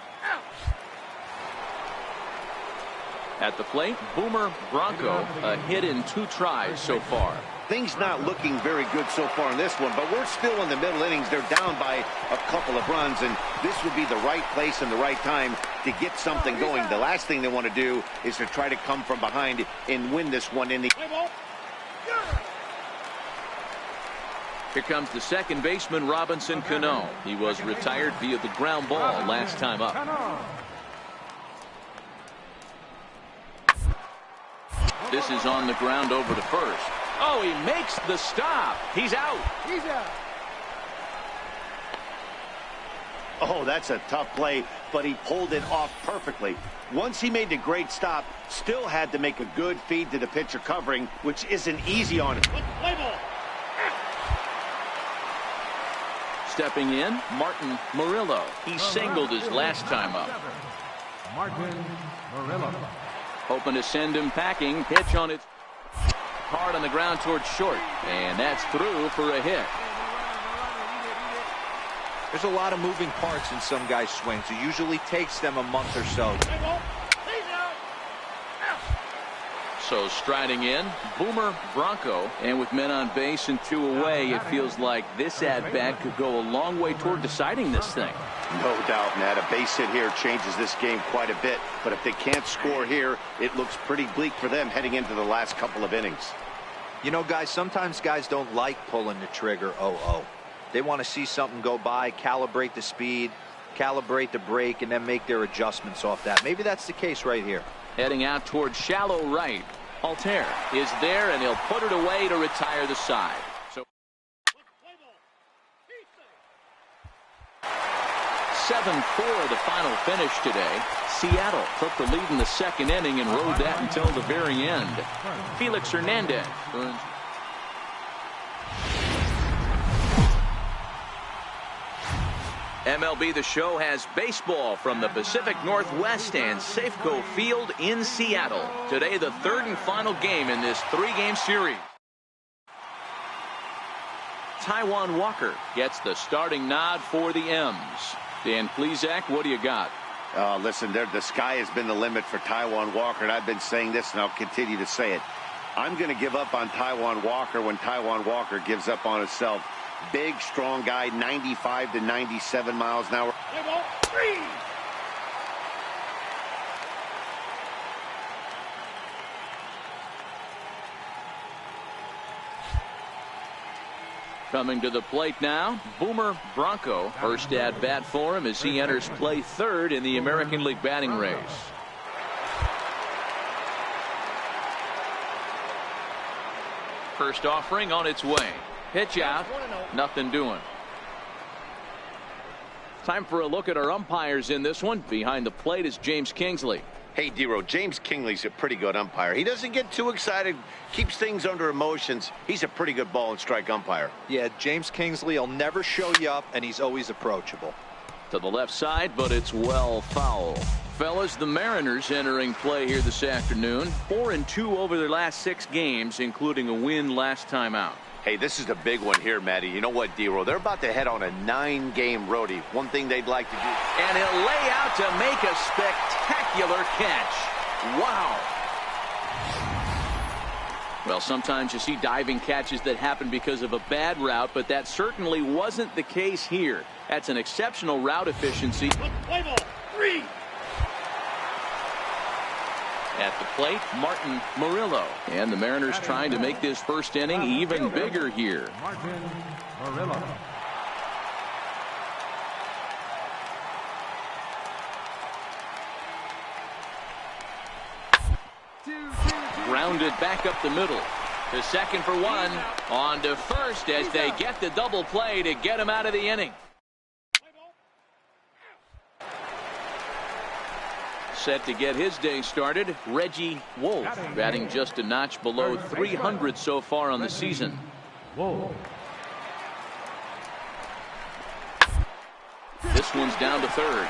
At the plate, Boomer Bronco, a hit in 2 tries so far. Things not looking very good so far in this one, but we're still in the middle innings. They're down by a couple of runs, and this would be the right place and the right time to get something going. The last thing they want to do is to try to come from behind and win this one in the. Here comes the second baseman, Robinson Cano. He was retired via the ground ball last time up. This is on the ground over to first. Oh, he makes the stop. He's out. He's out. Oh, that's a tough play, but he pulled it off perfectly. Once he made the great stop, still had to make a good feed to the pitcher covering, which isn't easy on him. Play ball. Stepping in, Martin Murillo. He singled his last time up. Martin Murillo. Hoping to send him packing. Pitch on it. Hard on the ground towards short. And that's through for a hit. There's a lot of moving parts in some guys' swings. It usually takes them a month or so. So striding in, Boomer Bronco. And with men on base and 2 away, it feels like this at-bat could go a long way toward deciding this thing. No doubt, Matt. A base hit here changes this game quite a bit. But if they can't score here, it looks pretty bleak for them heading into the last couple of innings. You know, guys, sometimes guys don't like pulling the trigger 0-0. They want to see something go by, calibrate the speed, calibrate the brake, and then make their adjustments off that. Maybe that's the case right here. Heading out towards shallow right. Altair is there, and he'll put it away to retire the side. So 7-4 the final finish today. Seattle took the lead in the second inning and rode that until the very end. Felix Hernandez earns. MLB The Show has baseball from the Pacific Northwest and Safeco Field in Seattle. Today, the 3rd and final game in this 3-game series. Taijuan Walker gets the starting nod for the M's. Dan Plesac, what do you got? Listen, the sky has been the limit for Taijuan Walker, and I've been saying this, and I'll continue to say it. I'm going to give up on Taijuan Walker when Taijuan Walker gives up on himself. Big, strong guy, 95 to 97 miles an hour. Coming to the plate now, Boomer Bronco. First at bat for him as he enters play 3rd in the American League batting race. First offering on its way. Pitch out. Nothing doing. Time for a look at our umpires in this one. Behind the plate is James Kingsley. Hey, D-Row, James Kingsley's a pretty good umpire. He doesn't get too excited, keeps things under emotions. He's a pretty good ball and strike umpire. Yeah, James Kingsley will never show you up, and he's always approachable. To the left side, but it's well foul. Fellas, the Mariners entering play here this afternoon. 4-2 over their last 6 games, including a win last time out. Hey, this is a big one here, Matty. You know what, D-Roll? They're about to head on a 9-game roadie. One thing they'd like to do. And he'll lay out to make a spectacular catch. Wow. Well, sometimes you see diving catches that happen because of a bad route, but that certainly wasn't the case here. That's an exceptional route efficiency. Play ball. 3. At the plate, Martin Murillo. And the Mariners trying to make this first inning even bigger here. Martin Murillo. Grounded back up the middle. To second for 1. On to first as they get the double play to get him out of the inning. Set to get his day started, Reggie Wolf, batting just a notch below 300 so far on the season. This one's down to third.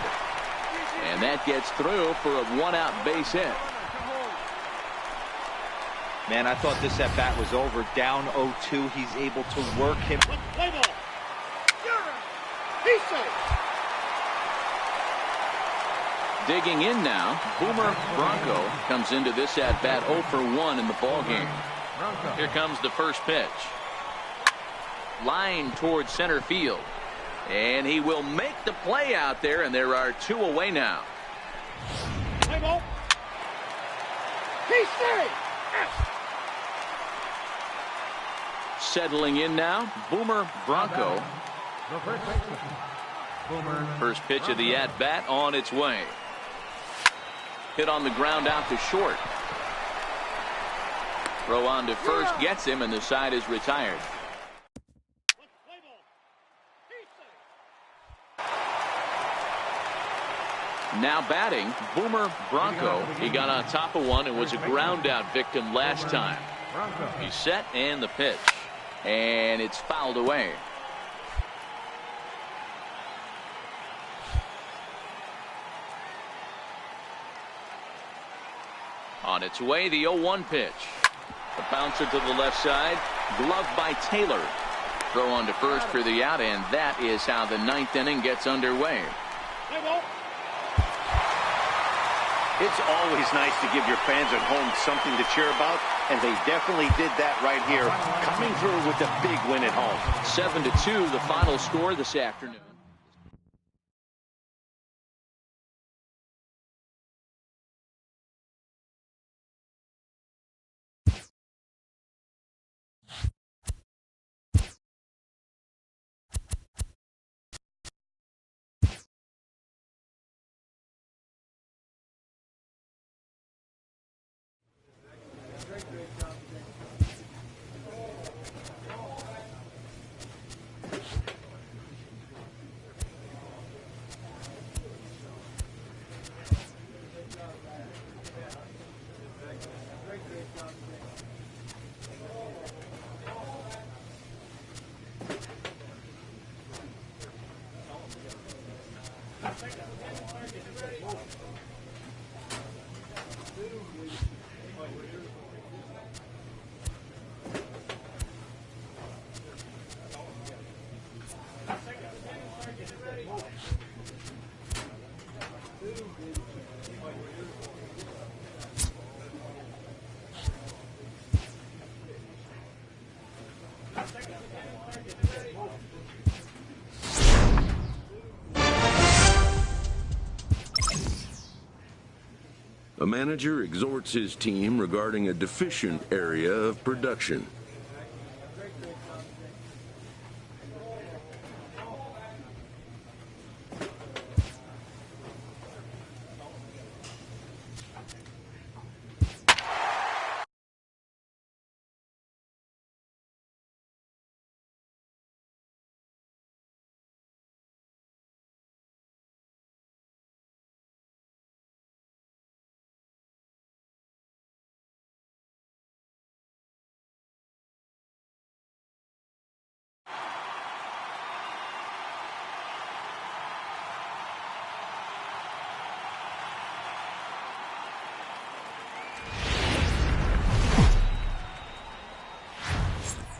And that gets through for a 1-out base hit. Man, I thought this at bat was over. Down 0-2. He's able to work him. Play ball. He's safe. Digging in now, Boomer Bronco comes into this at bat 0 for 1 in the ball game. Here comes the first pitch. Line towards center field. And he will make the play out there, and there are 2 away now. Play ball. He's safe. Settling in now, Boomer Bronco. The first baseman, Boomer. First pitch of the at-bat on its way. Hit on the ground out to short. Throw on to first gets him, and the side is retired. Play ball. He's safe. Now batting, Boomer Bronco. He got on top of one and was a ground out victim last time. He's set and the pitch. And it's fouled away. On its way, the 0-1 pitch. A bouncer to the left side. Gloved by Taylor. Throw on to first for the out, and that is how the 9th inning gets underway. Play ball. It's always nice to give your fans at home something to cheer about, and they definitely did that right here, coming through with a big win at home. 7-2, the final score this afternoon. A manager exhorts his team regarding a deficient area of production.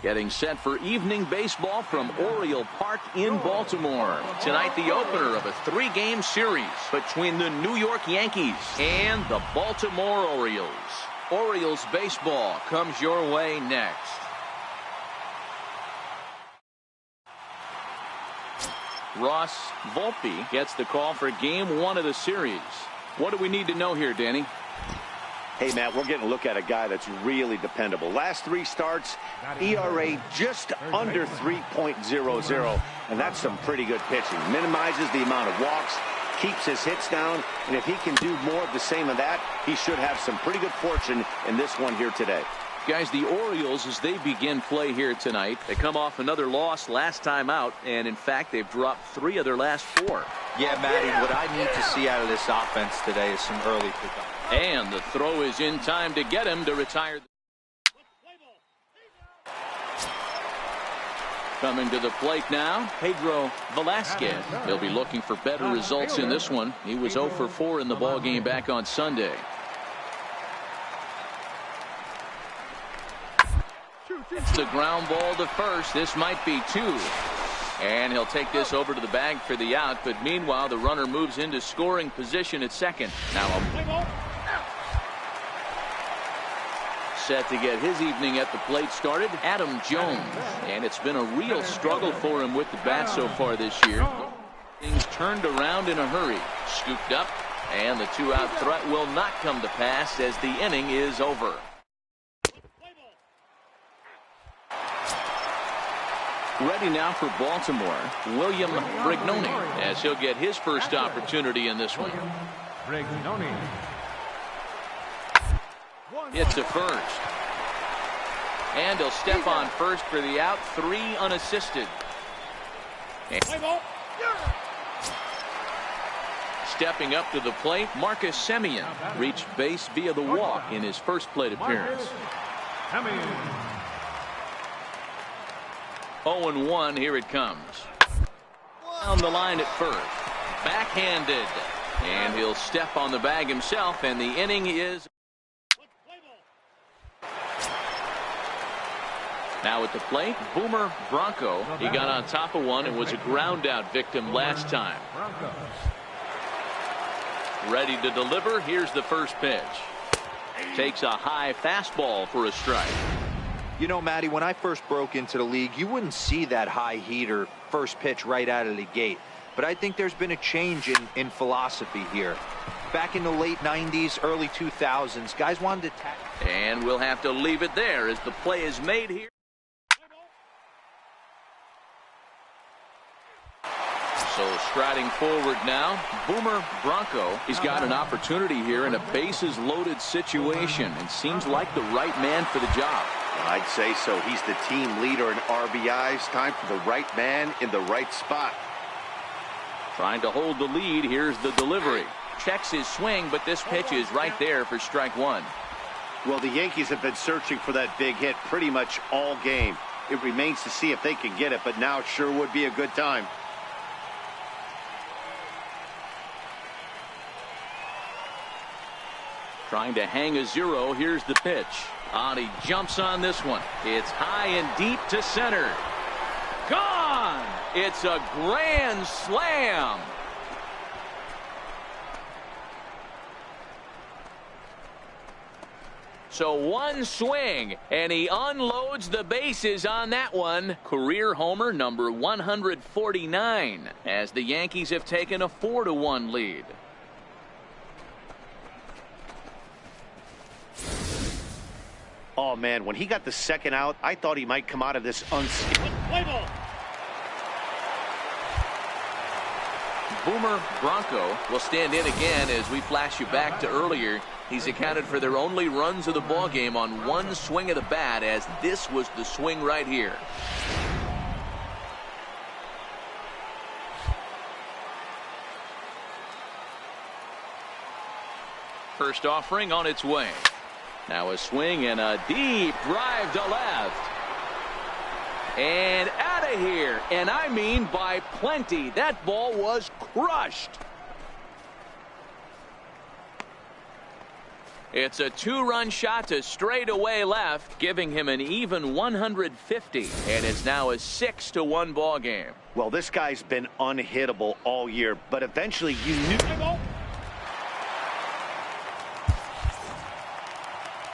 Getting set for evening baseball from Oriole Park in Baltimore. Tonight, the opener of a 3-game series between the New York Yankees and the Baltimore Orioles. Orioles baseball comes your way next. Ross Volpe gets the call for game 1 of the series. What do we need to know here, Danny? Hey, Matt, we're getting a look at a guy that's really dependable. Last 3 starts, ERA just under 3.00, and that's some pretty good pitching. Minimizes the amount of walks, keeps his hits down, and if he can do more of the same of that, he should have some pretty good fortune in this one here today. Guys, the Orioles, as they begin play here tonight, they come off another loss last time out, and in fact, they've dropped 3 of their last 4. Yeah, Matty, what I need to see out of this offense today is some early pickup. And the throw is in time to get him to retire. Coming to the plate now, Pedro Velasquez. He'll be looking for better results in this one. He was 0 for 4 in the ballgame back on Sunday. It's the ground ball to first. This might be 2. And he'll take this over to the bag for the out. But meanwhile, the runner moves into scoring position at second. Now set to get his evening at the plate started, Adam Jones. And it's been a real struggle for him with the bat so far this year. Things turned around in a hurry. Scooped up. And the 2-out threat will not come to pass as the inning is over. Ready now for Baltimore, William Brignoni, as he'll get his first opportunity in this one. Brignoni. It's a first. And he'll step on first for the out, 3 unassisted. Stepping up to the plate, Marcus Semien reached base via the walk in his first plate appearance. 0-1, here it comes. Down the line at first. Backhanded. And he'll step on the bag himself, and the inning is... Now at the plate, Boomer Bronco. He got on top of one and was a ground-out victim last time. Ready to deliver. Here's the first pitch. Takes a high fastball for a strike. You know, Matty, when I first broke into the league, you wouldn't see that high heater first pitch right out of the gate. But I think there's been a change in philosophy here. Back in the late 90s, early 2000s, guys wanted to tackle. And we'll have to leave it there as the play is made here. So striding forward now, Boomer Bronco. He's got an opportunity here in a bases-loaded situation and seems like the right man for the job. I'd say so. He's the team leader in RBIs. Time for the right man in the right spot. Trying to hold the lead. Here's the delivery. Checks his swing, but this pitch is right there for strike 1. Well, the Yankees have been searching for that big hit pretty much all game. It remains to see if they can get it, but now sure would be a good time. Trying to hang a 0. Here's the pitch. He jumps on this one. It's high and deep to center. Gone! It's a grand slam. So one swing, and he unloads the bases on that one. Career homer number 149, as the Yankees have taken a 4-1 lead. Oh, man, when he got the second out, I thought he might come out of this unscathed. Boomer Bronco will stand in again as we flash you back to earlier. He's accounted for their only runs of the ballgame on one swing of the bat, as this was the swing right here. First offering on its way. Now a swing and a deep drive to left. And out of here. And I mean by plenty. That ball was crushed. It's a two-run shot to straightaway left, giving him an even 150, and it's now a 6-1 ball game. Well, this guy's been unhittable all year, but eventually you knew.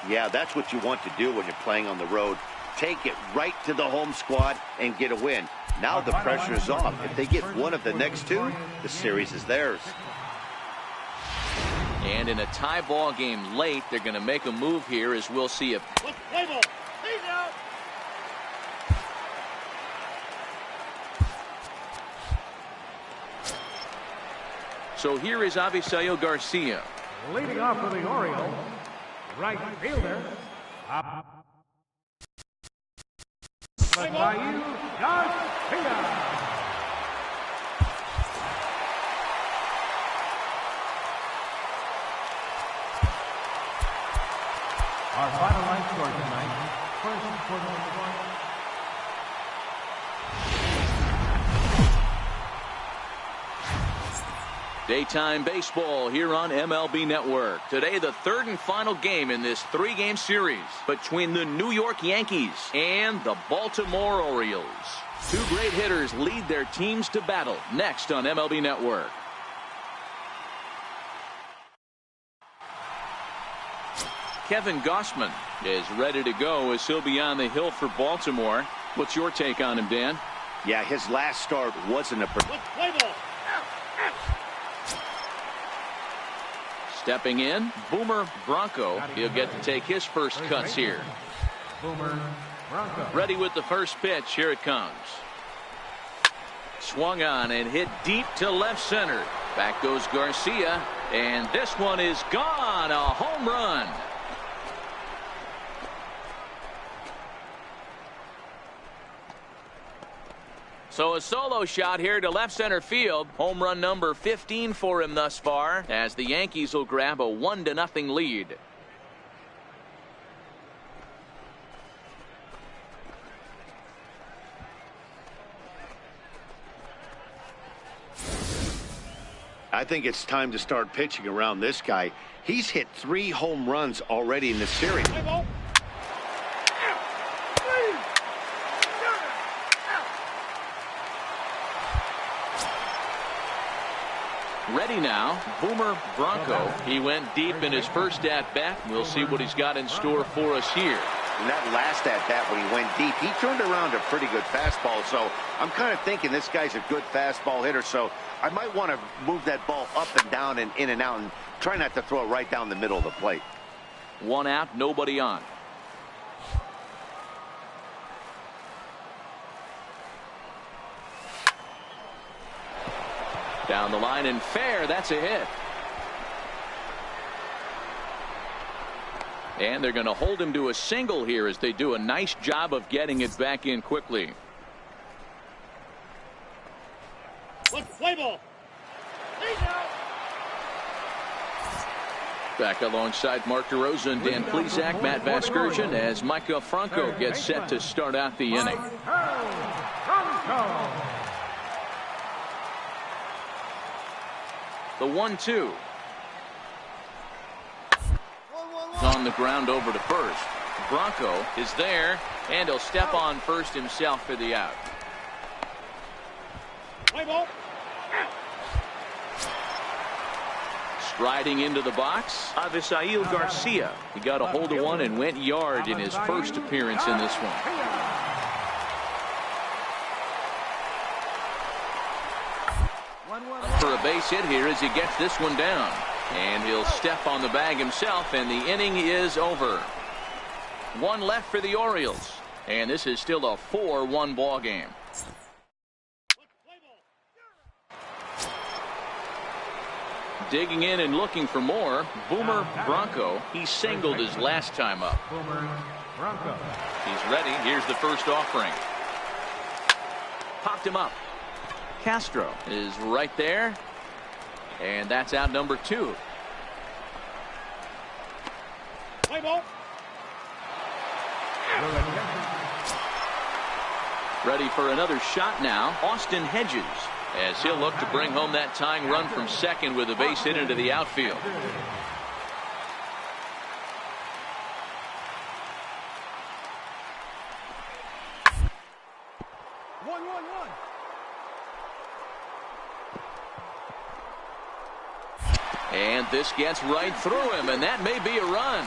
Yeah, that's what you want to do when you're playing on the road. Take it right to the home squad and get a win. Now the pressure is off. If they get one of the next two, the series is theirs. And in a tie ball game late, they're going to make a move here, as we'll see if. So here is Avisail Garcia. Leading off for the Orioles, right fielder, Avisail Garcia. Our final line score tonight, first quarter of the game. Daytime baseball here on MLB Network. Today, the third and final game in this three-game series between the New York Yankees and the Baltimore Orioles. Two great hitters lead their teams to battle next on MLB Network. Kevin Gausman is ready to go as he'll be on the hill for Baltimore. What's your take on him, Dan? Yeah, his last start wasn't a. Stepping in, Boomer Bronco. He'll get to take his first cuts here. Boomer Bronco. Ready with the first pitch. Here it comes. Swung on and hit deep to left center. Back goes Garcia, and this one is gone. A home run. So a solo shot here to left center field. Home run number 15 for him thus far, as the Yankees will grab a 1-0 lead. I think it's time to start pitching around this guy. He's hit 3 home runs already in the series. Ready now, Boomer Bronco. He went deep in his first at-bat. We'll see what he's got in store for us here. In that last at-bat when he went deep, he turned around a pretty good fastball. So I'm kind of thinking this guy's a good fastball hitter. So I might want to move that ball up and down and in and out and try not to throw it right down the middle of the plate. One out, nobody on. Down the line and fair. That's a hit. And they're going to hold him to a single here as they do a nice job of getting it back in quickly. Play ball. Back alongside Mark DeRosa, Dan Plesac, Matt Vasgersian, as Micah Franco gets set to start out the inning. The 1-2. On the ground over to first. Bronco is there, and he'll step on first himself for the out. Play ball. Striding into the box, Avisail Garcia. He got a hold of one and went yard in his first appearance in this one. For a base hit here as he gets this one down. And he'll step on the bag himself, and the inning is over. One left for the Orioles. And this is still a 4-1 ball game. Digging in and looking for more, Boomer Bronco. He singled his last time up. Boomer Bronco. He's ready. Here's the first offering. Popped him up. Castro is right there. And that's out number 2. Play ball. Ready for another shot now. Austin Hedges, as he'll look to bring home that tying run from second with a base hit into the outfield. And this gets right through him, and that may be a run.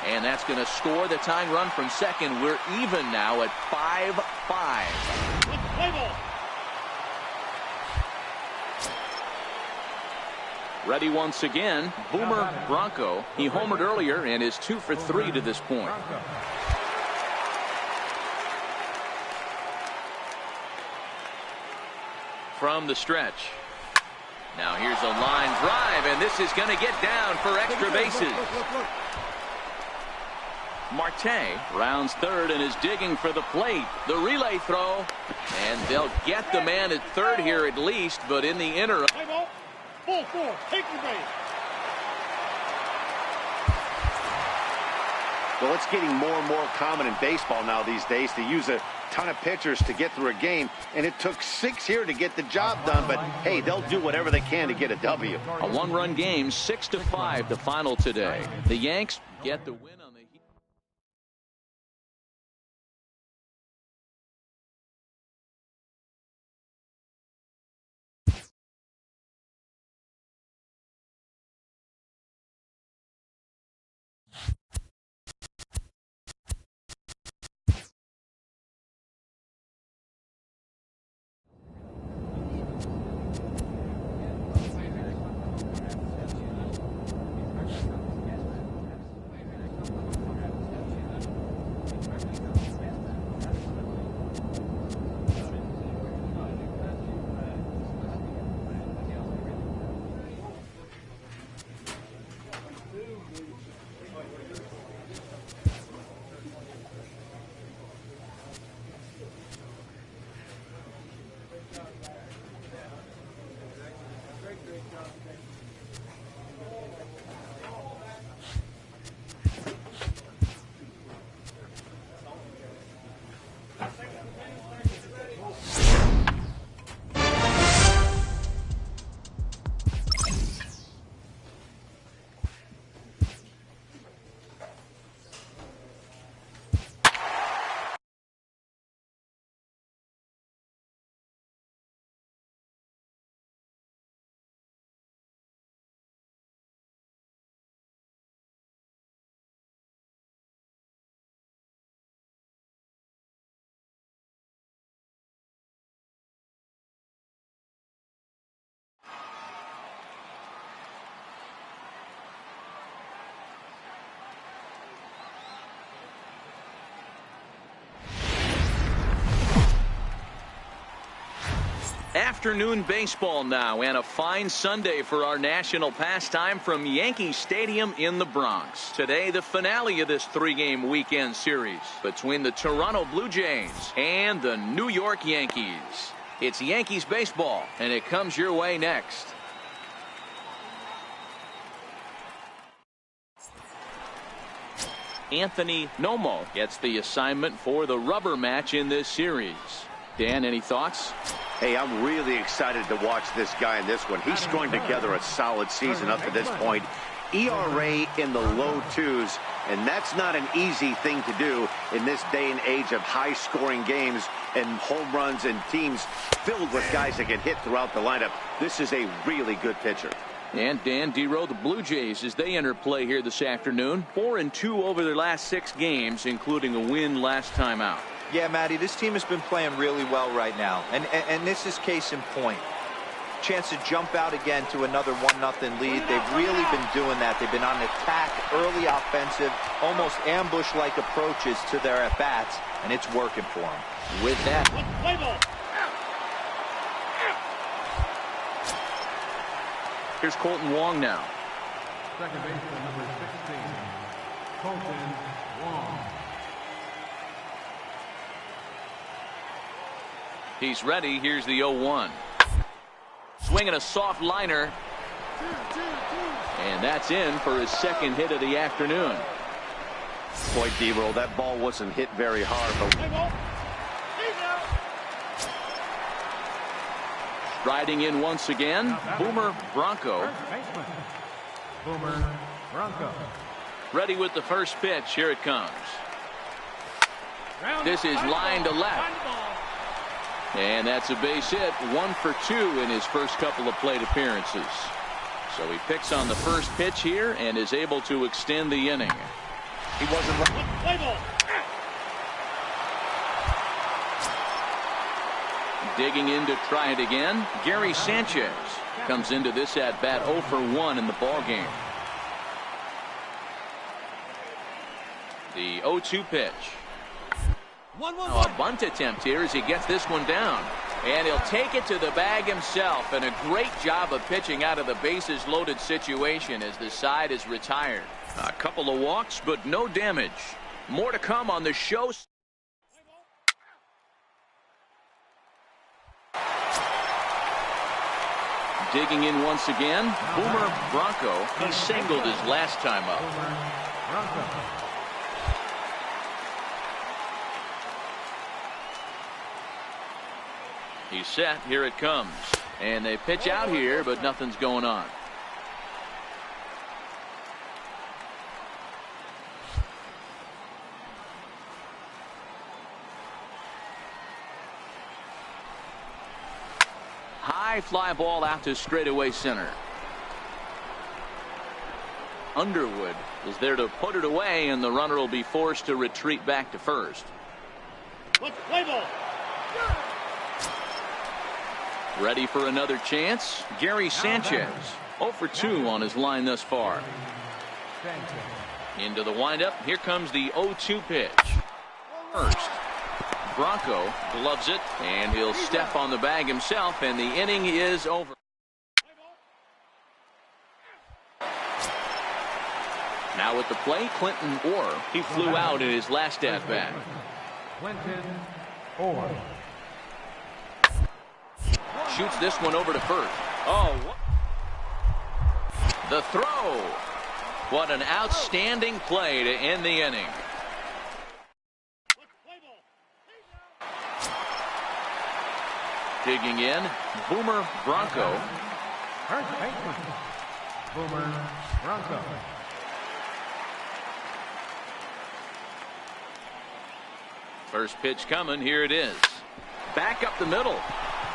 And that's going to score the tying run from second. We're even now at 5-5. Play ball. Ready once again, Boomer Bronco. He homered earlier and is 2 for 3 to this point. From the stretch. Now here's a line drive, and this is going to get down for extra bases. Marte rounds third and is digging for the plate. The relay throw, and they'll get the man at third here at least, but in the interim. Play ball. Ball 4. Take your base. Well, it's getting more and more common in baseball now these days to use a ton of pitchers to get through a game, and it took 6 here to get the job done, but hey, they'll do whatever they can to get a W. A one-run game, 6-5 the final today. The Yanks get the win on the Heat. Afternoon baseball now, and a fine Sunday for our national pastime from Yankee Stadium in the Bronx. Today, the finale of this 3-game weekend series between the Toronto Blue Jays and the New York Yankees. It's Yankees baseball, and it comes your way next. Anthony Nomo gets the assignment for the rubber match in this series. Dan, any thoughts? Hey, I'm really excited to watch this guy in this one. He's strung together a solid season up to this point. ERA in the low 2s, and that's not an easy thing to do in this day and age of high-scoring games and home runs and teams filled with guys that can hit throughout the lineup. This is a really good pitcher. And Dan D-Row, the Blue Jays, as they enter play here this afternoon, 4-2 over their last 6 games, including a win last time out. Yeah, Matty, this team has been playing really well right now, and this is case in point. Chance to jump out again to another 1-0 lead. They've really been doing that. They've been on attack, early offensive, almost ambush-like approaches to their at-bats, and it's working for them. With that, Play ball. here's Colton Wong now. Second baseman number 16, Colton Wong. He's ready. Here's the 0-1. Swinging a soft liner. And that's in for his second hit of the afternoon. Boy, D-Roll, that ball wasn't hit very hard, but Play ball. He's out. Riding in once again, Boomer Bronco. First baseman, Boomer Bronco. Ready with the first pitch. Here it comes. This is line to left. And that's a base hit. 1 for 2 in his first couple of plate appearances. So he picks on the first pitch here and is able to extend the inning. He wasn't right. Play ball. Digging in to try it again. Gary Sanchez comes into this at bat 0 for 1 in the ball game. The 0-2 pitch. A bunt attempt here as he gets this one down. And he'll take it to the bag himself. And a great job of pitching out of the bases loaded situation as the side is retired. A couple of walks, but no damage. More to come on the show. Digging in once again, Boomer Bronco. He singled his last time up. He's set. Here it comes. And they pitch out here, but nothing's going on. High fly ball out to straightaway center. Underwood is there to put it away, and the runner will be forced to retreat back to first. Let's play ball. Ready for another chance. Gary Sanchez 0 for 2 on his line thus far. Into the windup. Here comes the 0-2 pitch. First. Bronco gloves it, and he'll step on the bag himself, and the inning is over. Now at the plate, Clinton Orr. He flew out in his last at bat. Clinton Orr. Shoots this one over to first. Oh, the throw. What an outstanding play to end the inning. Digging in, Boomer Bronco. First baseman, Boomer Bronco. First pitch coming. Here it is. Back up the middle.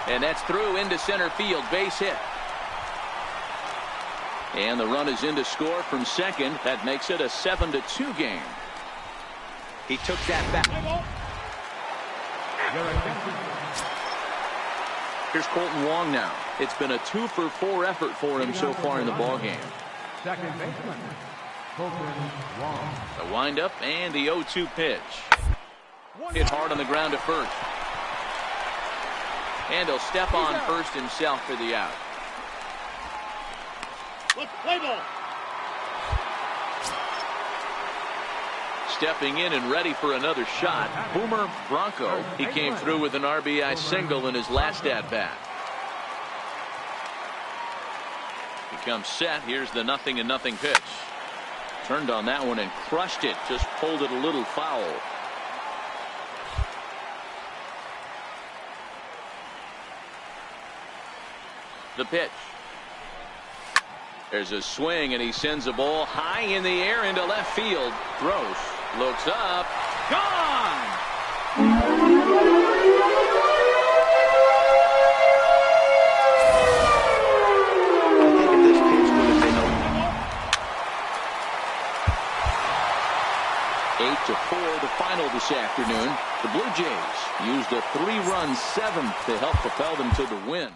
And that's through into center field. Base hit. And the run is in to score from second. That makes it a 7-2 game. He took that back. Here's Colton Wong now. It's been a 2 for 4 effort for him so far in the ball game. Second baseman, Colton Wong. The windup and the 0-2 pitch. Hit hard on the ground to first. And he'll step on first himself for the out. Let's play ball. Stepping in and ready for another shot, Boomer Bronco. He came through with an RBI single in his last at bat. He comes set. Here's the 0-0 pitch. Turned on that one and crushed it. Just pulled it a little foul. The pitch. There's a swing, and he sends a ball high in the air into left field. Throws. Looks up. Gone! I think if this pitch would have been 8-4 the final this afternoon. The Blue Jays used a 3-run 7th to help propel them to the win.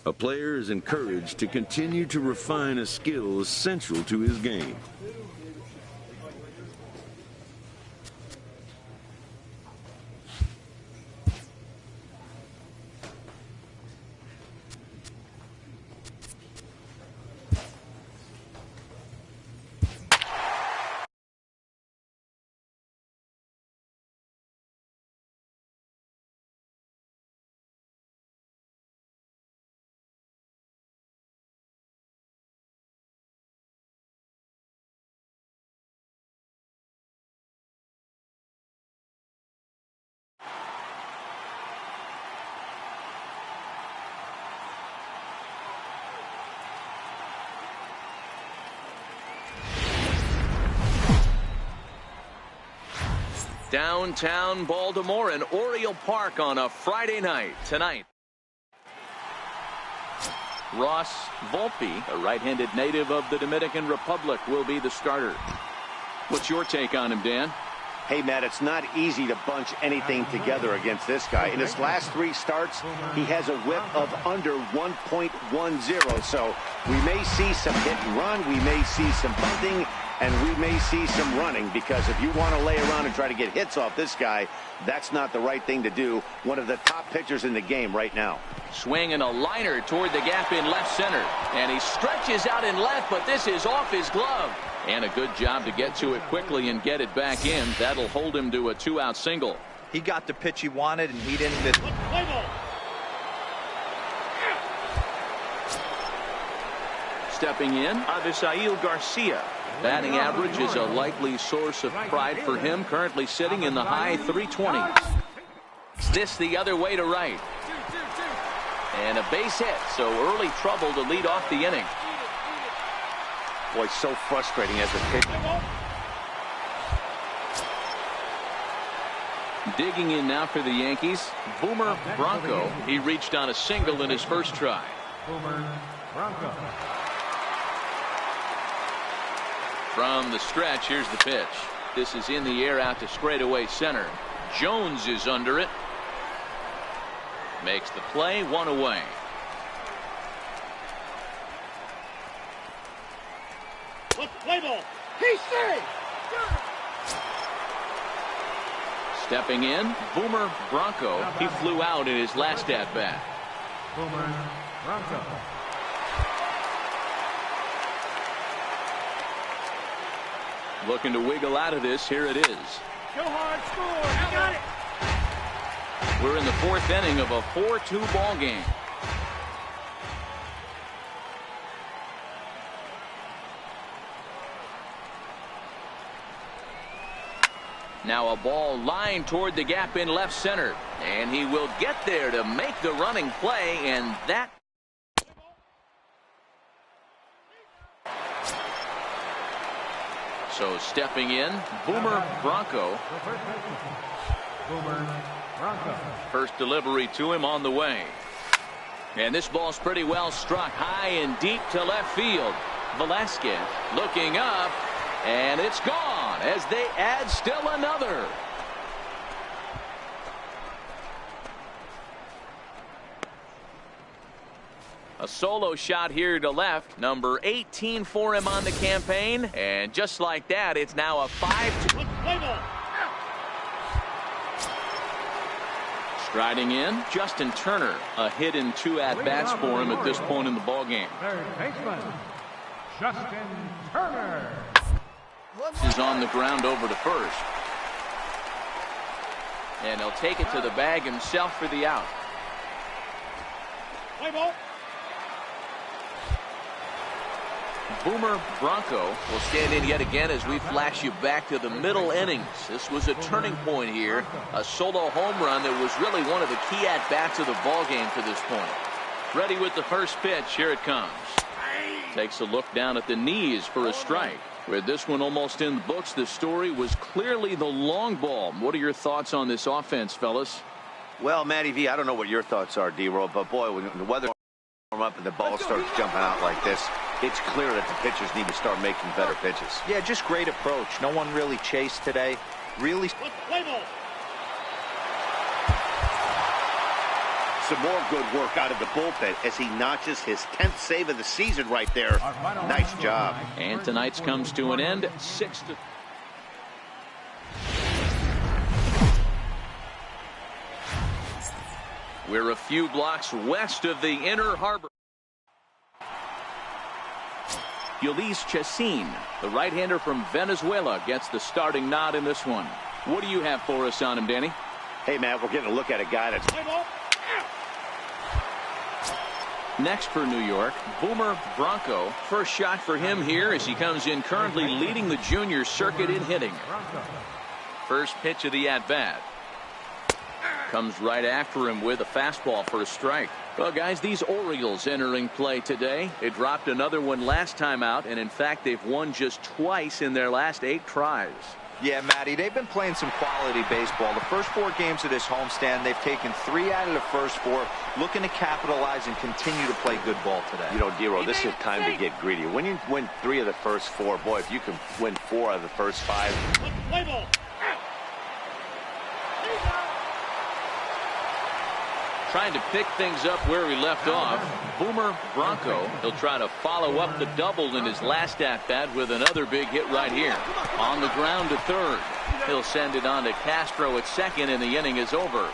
A player is encouraged to continue to refine a skill essential to his game. Downtown Baltimore and Oriole Park on a Friday night tonight. Ross Volpe, a right-handed native of the Dominican Republic, will be the starter. What's your take on him, Dan? Hey, Matt, it's not easy to bunch anything together against this guy. In his last 3 starts, he has a whip of under 1.10. So we may see some hit and run. We may see some bunting. And we may see some running, because if you want to lay around and try to get hits off this guy, that's not the right thing to do. One of the top pitchers in the game right now. Swinging a liner toward the gap in left center. And he stretches out in left, but this is off his glove. And a good job to get to it quickly and get it back in. That'll hold him to a 2-out single. He got the pitch he wanted, and he didn't miss. Stepping in, Avisail Garcia. Batting average is a likely source of pride for him, currently sitting in the high 320s. This the other way to right. And a base hit, so early trouble to lead off the inning. Boy, so frustrating as a pitcher. Digging in now for the Yankees, Boomer Bronco. He reached on a single in his first try. Boomer Bronco. From the stretch, here's the pitch. This is in the air out to straightaway center. Jones is under it. Makes the play, 1 away. Let's play ball. He stays. Stepping in, Boomer Bronco. He flew out in his last at-bat. Boomer Bronco. Looking to wiggle out of this. Here it is. Go hard, score. You got it. We're in the 4th inning of a 4-2 ball game. Now a ball lined toward the gap in left center. And he will get there to make the running play, and that so stepping in, Boomer Bronco. Boomer Bronco. First delivery to him on the way. And this ball's pretty well struck high and deep to left field. Velasquez looking up, and it's gone as they add still another. A solo shot here to left, number 18 for him on the campaign, and just like that, it's now a 5-2. Striding in, Justin Turner, a hit in 2 at-bats for him at this point in the ballgame. Third baseman, Justin Turner. Is on the ground over to first. And he'll take it to the bag himself for the out. Play ball. Boomer Bronco will stand in yet again as we flash you back to the middle innings. This was a turning point here. A solo home run that was really one of the key at-bats of the ballgame to this point. Ready with the first pitch. Here it comes. Takes a look down at the knees for a strike. With this one almost in the books, the story was clearly the long ball. What are your thoughts on this offense, fellas? Well, Matty V, I don't know what your thoughts are, D-Roll, but boy, when the weather warm up and the ball starts jumping out like this, it's clear that the pitchers need to start making better pitches. Yeah, just great approach. No one really chased today. Really. Some more good work out of the bullpen as he notches his 10th save of the season right there. Nice job. And tonight's comes to an end. 6-3. We're a few blocks west of the Inner Harbor. Ulysses Chacin, the right-hander from Venezuela, gets the starting nod in this one. What do you have for us on him, Danny? Hey, Matt, we're getting a look at a guy that's... Next for New York, Boomer Bronco. First shot for him here as he comes in currently leading the junior circuit in hitting. First pitch of the at-bat. Comes right after him with a fastball for a strike. Well, guys, these Orioles entering play today. They dropped another one last time out, and in fact, they've won just twice in their last 8 tries. Yeah, Matty, they've been playing some quality baseball. The first 4 games of this homestand, they've taken 3 out of the first 4, looking to capitalize and continue to play good ball today. You know, Dero, this is time to get greedy. When you win 3 of the first 4, boy, if you can win 4 of the first 5. Play ball. Trying to pick things up where he left off. Boomer Bronco. He'll try to follow up the double in his last at-bat with another big hit right here. On the ground to third. He'll send it on to Castro at second, and the inning is over.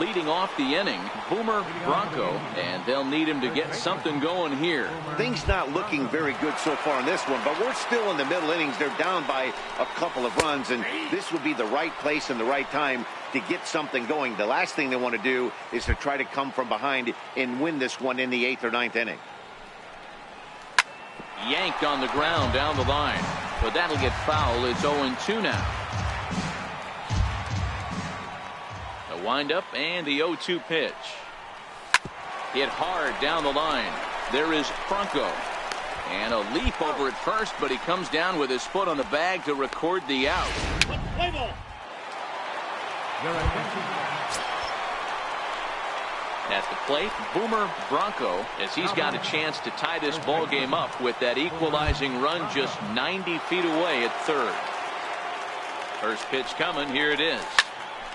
Leading off the inning, Boomer Bronco, and they'll need him to get something going here. Things not looking very good so far in this one, but we're still in the middle innings. They're down by a couple of runs, and this would be the right place and the right time to get something going. The last thing they want to do is to try to come from behind and win this one in the 8th or 9th inning. Yanked on the ground down the line, but that'll get foul. It's 0-2 now. Wind up and the 0-2 pitch. Hit hard down the line. There is Bronco. And a leap over at first, but he comes down with his foot on the bag to record the out. Play ball. At the plate, Boomer Bronco, as he's got a chance to tie this ball game up with that equalizing run just 90 feet away at third. First pitch coming. Here it is.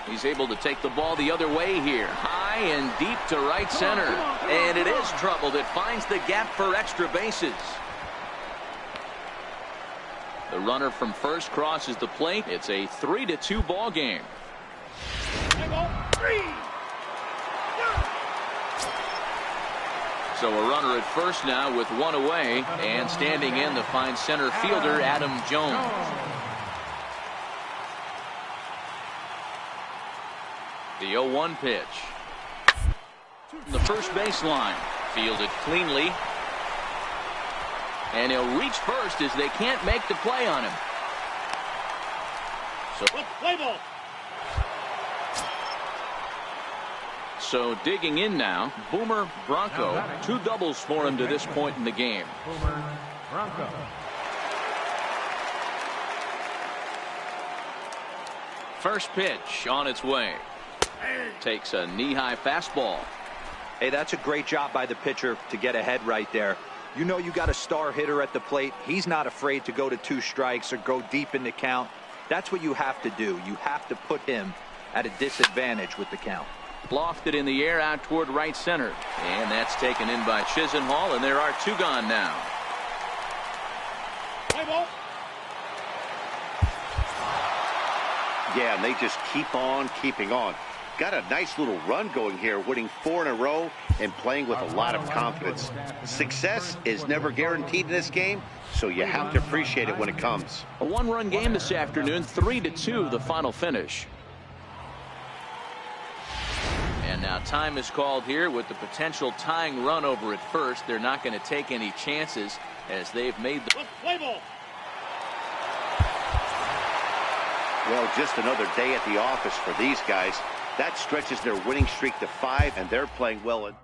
He's able to take the ball the other way here. High and deep to right center. And it is trouble that finds the gap for extra bases. The runner from first crosses the plate. It's a 3-2 ball game. So a runner at first now with 1 away. And standing in the fine center fielder, Adam Jones. The 0-1 pitch. The first baseline. Fielded cleanly. And he'll reach first as they can't make the play on him. Play ball. So digging in now, Boomer Bronco. 2 doubles for him to this point in the game. Boomer Bronco. First pitch on its way. Takes a knee-high fastball. Hey, that's a great job by the pitcher to get ahead right there. You know you got a star hitter at the plate. He's not afraid to go to 2 strikes or go deep in the count. That's what you have to do. You have to put him at a disadvantage with the count. Lofted in the air out toward right center. And that's taken in by Chisenhall, and there are 2 gone now. Play ball. Yeah, and they just keep on keeping on. Got a nice little run going here, winning 4 in a row and playing with a lot of confidence. Success is never guaranteed in this game, so you have to appreciate it when it comes. A 1-run game this afternoon, 3-2 the final finish. And now time is called here with the potential tying run over at first. They're not going to take any chances as they've made the Play ball. Well, just another day at the office for these guys. That stretches their winning streak to 5, and they're playing well in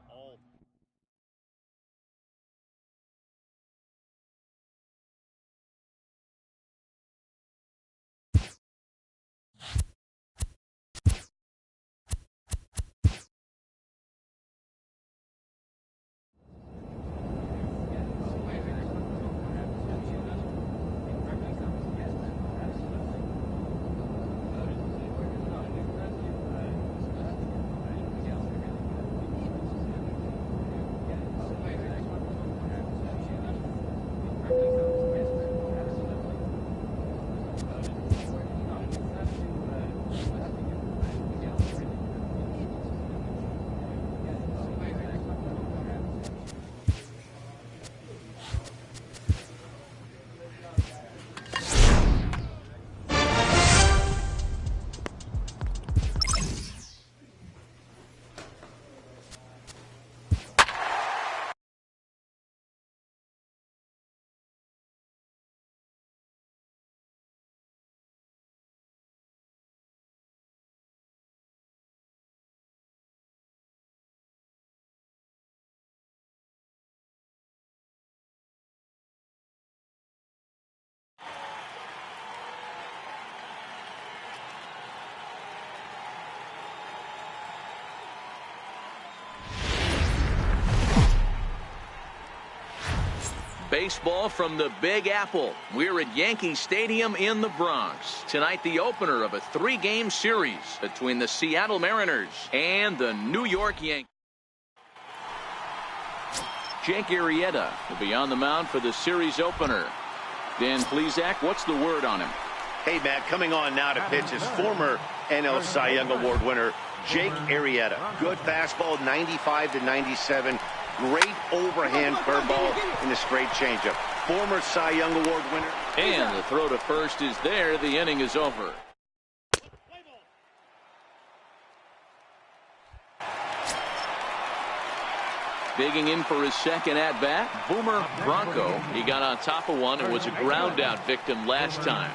baseball from the Big Apple. We're at Yankee Stadium in the Bronx. Tonight, the opener of a 3-game series between the Seattle Mariners and the New York Yankees. Jake Arrieta will be on the mound for the series opener. Dan Plesac, what's the word on him? Hey, Matt, coming on now to pitch is former NL Cy Young Award winner Jake Arrieta. Good fastball, 95 to 97. Great overhand curveball and a straight changeup. Former Cy Young Award winner. And the throw to first is there. The inning is over. Digging in for his second at-bat, Boomer Bronco. He got on top of one and was a ground-out victim last time.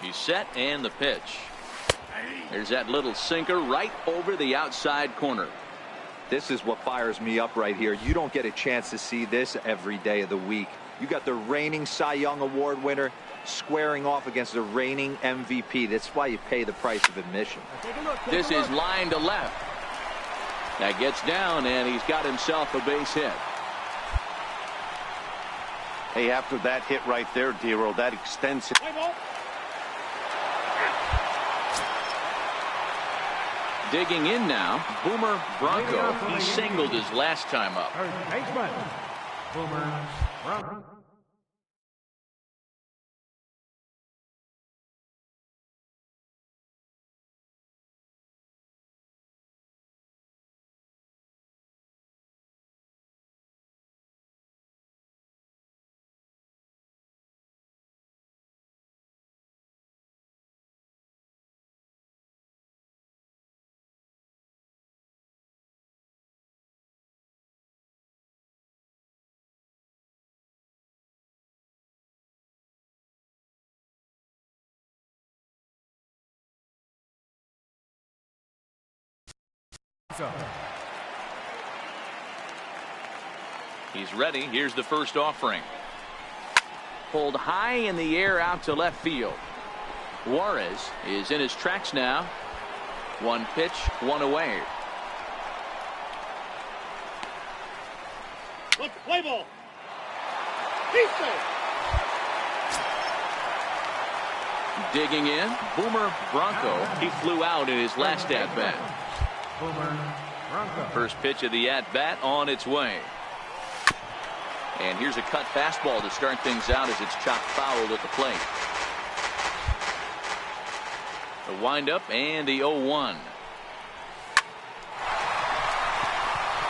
He's set, and the pitch. There's that little sinker right over the outside corner. This is what fires me up right here. You don't get a chance to see this every day of the week. You got the reigning Cy Young Award winner squaring off against the reigning MVP. That's why you pay the price of admission. This is line to left. That gets down, and he's got himself a base hit. Hey, after that hit right there, Dero, that extends it. Digging in now, Boomer Bronco. He singled his last time up. Baseman, Boomer Bronco. He's ready. Here's the first offering. Pulled high in the air out to left field. Juarez is in his tracks now. One pitch, one away. Let's play ball. He's safe. Digging in, Boomer Bronco. He flew out in his last at-bat. First pitch of the at-bat on its way. And here's a cut fastball to start things out as it's chopped foul at the plate. The windup and the 0-1.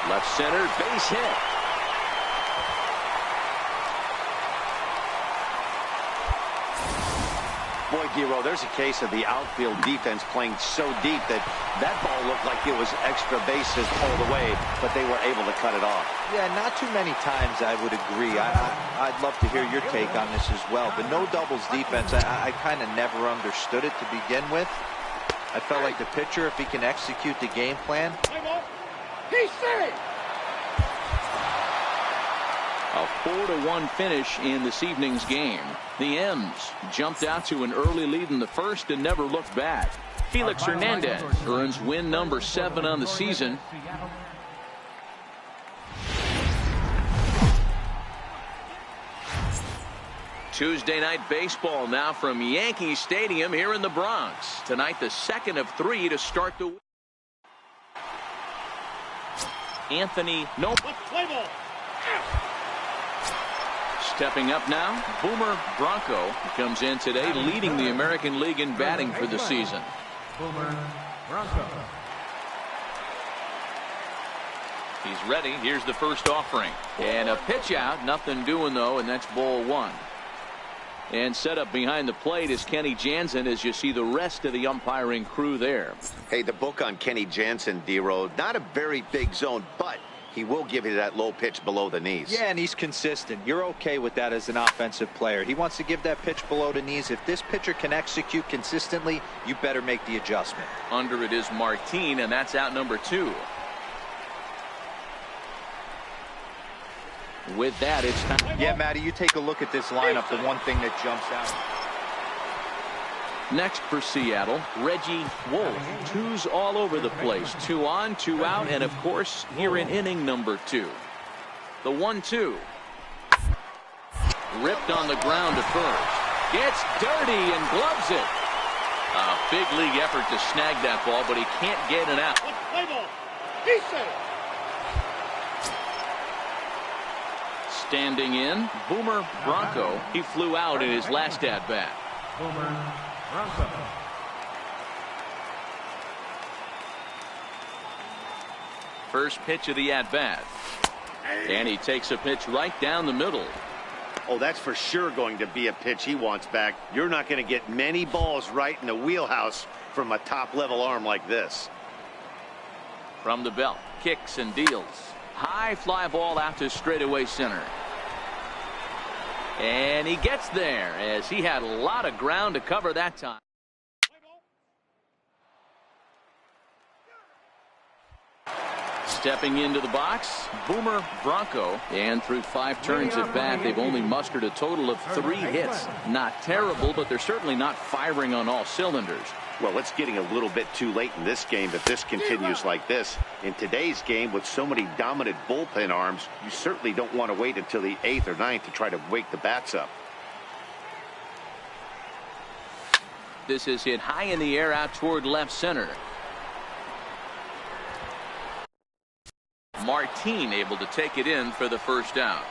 Left center, base hit. Boy, Dero, there's a case of the outfield defense playing so deep that ball looked like it was extra bases all the way, but they were able to cut it off. Yeah, not too many times I would agree. I'd love to hear your take on this as well. The no doubles defense, I kind of never understood it to begin with. I felt like the pitcher, if he can execute the game plan. He's safe. A 4-1 finish in this evening's game. The M's jumped out to an early lead in the first and never looked back. Felix Hernandez earns win number 7 on the season. Tuesday night baseball now from Yankee Stadium here in the Bronx. Tonight, the second of 3 to start the week. Anthony Nope. Stepping up now, Boomer Bronco comes in today leading the American League in batting for the season. Boomer Bronco. He's ready. Here's the first offering. And a pitch out. Nothing doing, though, and that's ball 1. And set up behind the plate is Kenny Jansen as you see the rest of the umpiring crew there. Hey, the book on Kenny Jansen, D-Road, not a very big zone, but he will give you that low pitch below the knees. Yeah, and he's consistent. You're okay with that as an offensive player. He wants to give that pitch below the knees. If this pitcher can execute consistently, you better make the adjustment. Under it is Martin, and that's out number 2. With that, it's time. Yeah, Matty, you take a look at this lineup. The one thing that jumps out. Next for Seattle, Reggie Wolf. Twos all over the place. 2 on, 2 out, and of course, here in inning number 2. The 1-2. Ripped on the ground to first. Gets dirty and gloves it. A big league effort to snag that ball, but he can't get it out. Play ball. He's safe. Standing in, Boomer Bronco. He flew out in his last at-bat. Boomer Bronco. First pitch of the at-bat. And he takes a pitch right down the middle. Oh, that's for sure going to be a pitch he wants back. You're not going to get many balls right in the wheelhouse from a top-level arm like this. From the belt, kicks and deals. High fly ball out to straightaway center. And he gets there as he had a lot of ground to cover that time. Stepping into the box, Boomer Bronco. And through 5 turns at bat, they've only mustered a total of 3 hits. Not terrible, but they're certainly not firing on all cylinders. Well, it's getting a little bit too late in this game if this continues like this. In today's game, with so many dominant bullpen arms, you certainly don't want to wait until the 8th or 9th to try to wake the bats up. This is hit high in the air out toward left center. Martin able to take it in for the first out.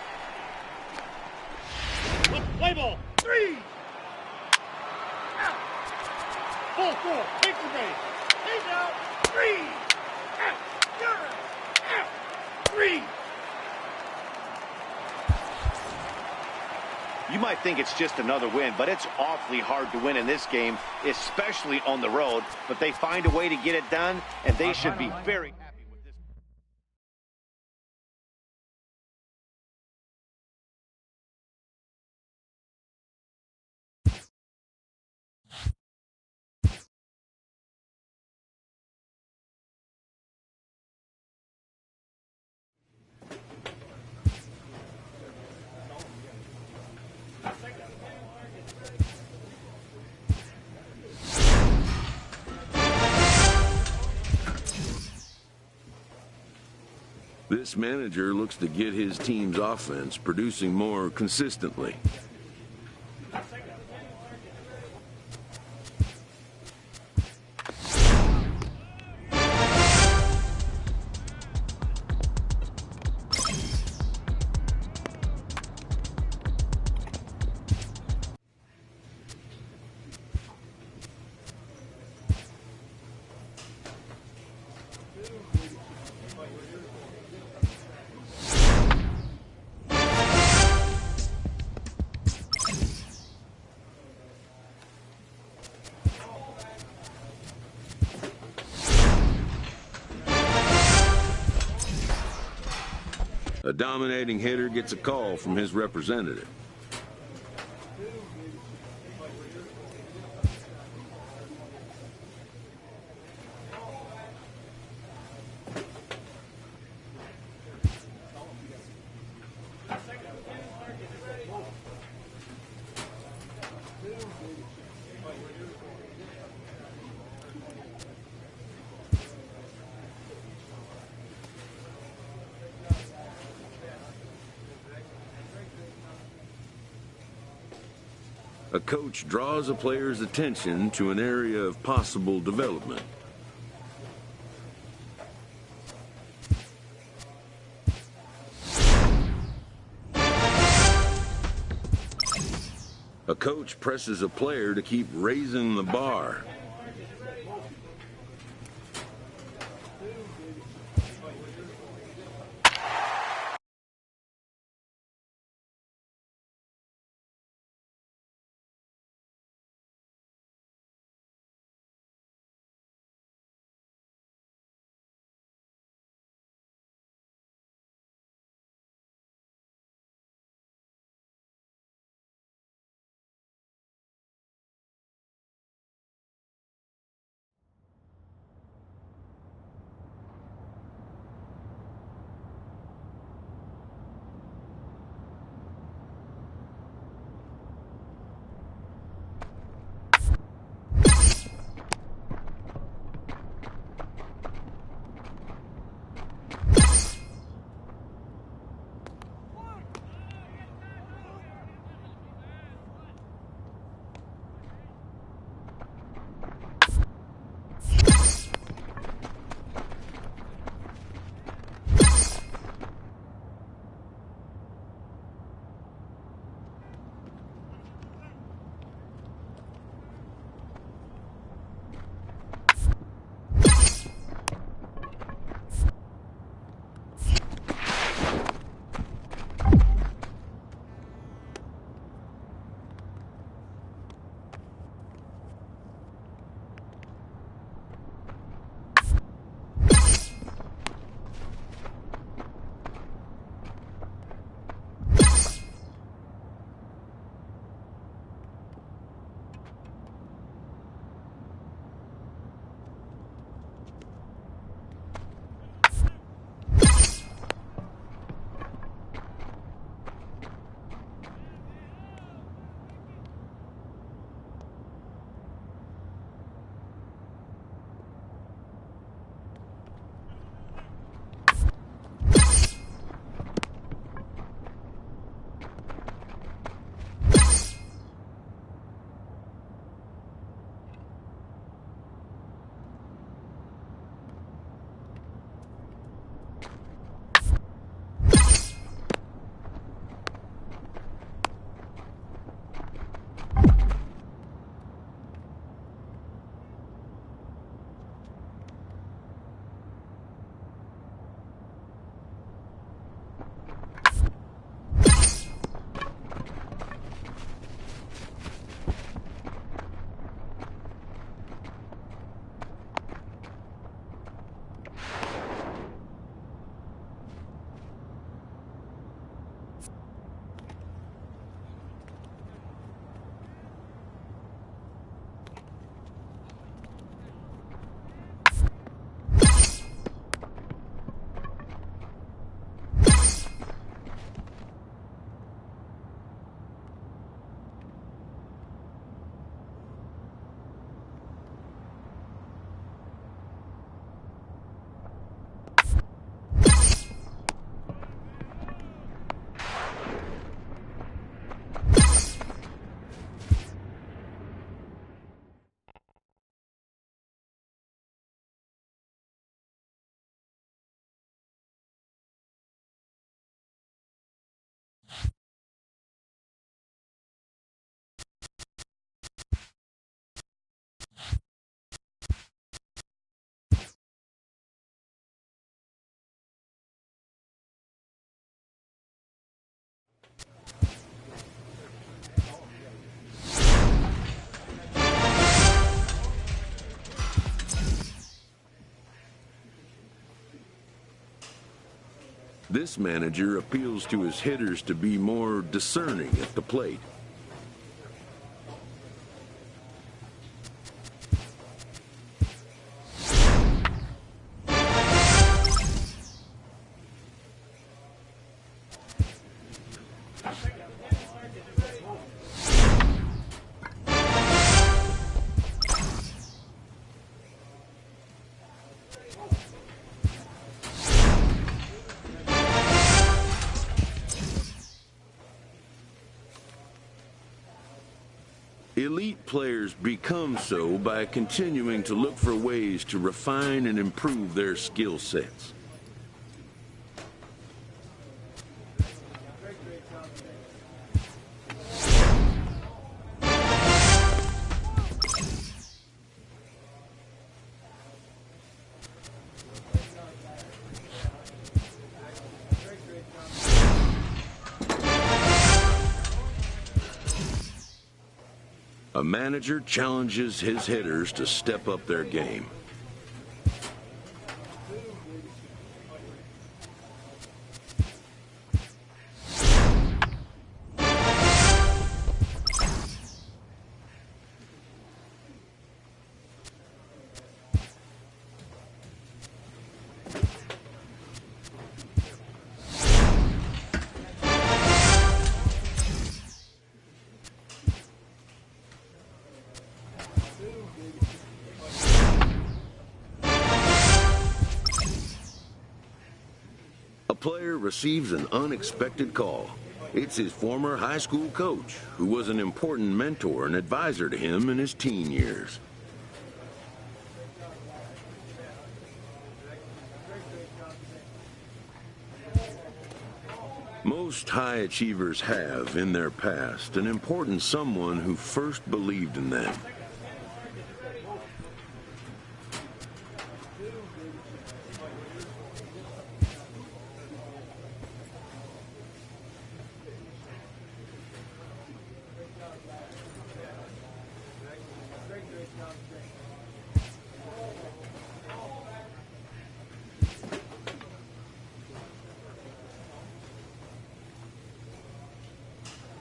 Play ball. 3. Out. Ball 4. Take the base. He's out. 3. Out. You're out. 3. You might think it's just another win, but it's awfully hard to win in this game, especially on the road. But they find a way to get it done, and they should be very happy. This manager looks to get his team's offense producing more consistently. A dominating hitter gets a call from his representative. A coach draws a player's attention to an area of possible development. A coach presses a player to keep raising the bar. This manager appeals to his hitters to be more discerning at the plate. Elite players become so by continuing to look for ways to refine and improve their skill sets. A manager challenges his hitters to step up their game. A player receives an unexpected call. It's his former high school coach, who was an important mentor and advisor to him in his teen years. Most high achievers have, in their past, an important someone who first believed in them.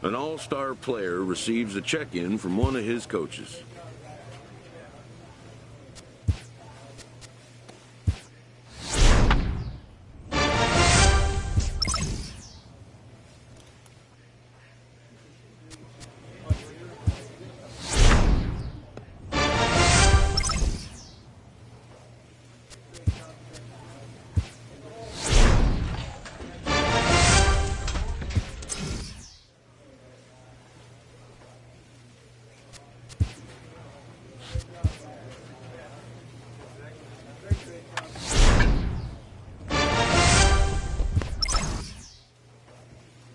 An all-star player receives a check-in from one of his coaches.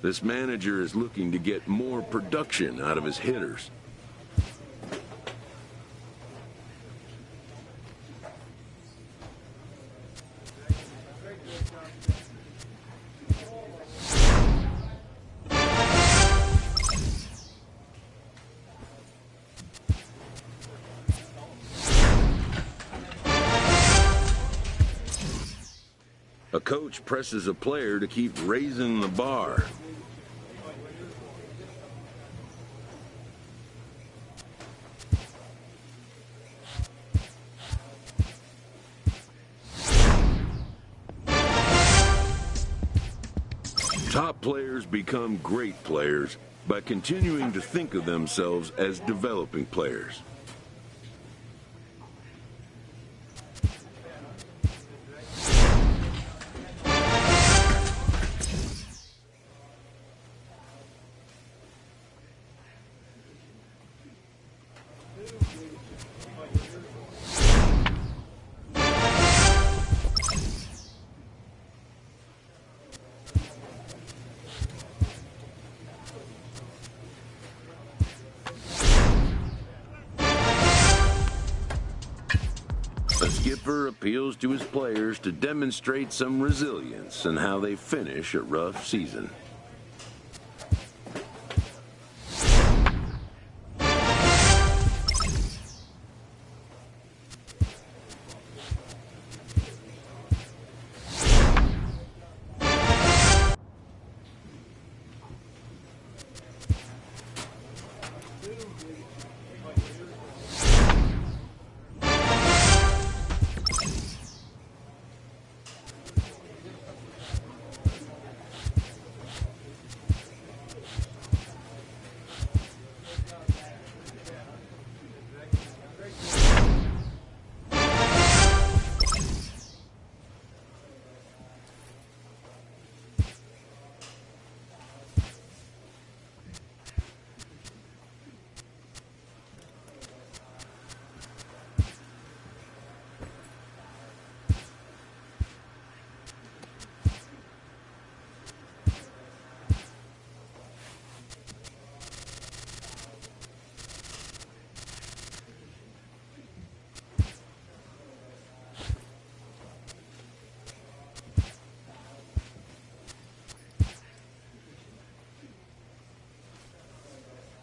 This manager is looking to get more production out of his hitters. A coach presses a player to keep raising the bar. Top players become great players by continuing to think of themselves as developing players. The skipper appeals to his players to demonstrate some resilience in how they finish a rough season.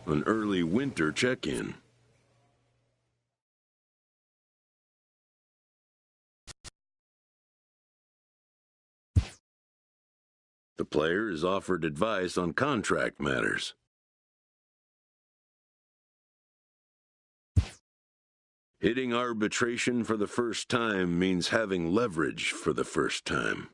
an early winter check-in. The player is offered advice on contract matters. Hitting arbitration for the first time means having leverage for the first time.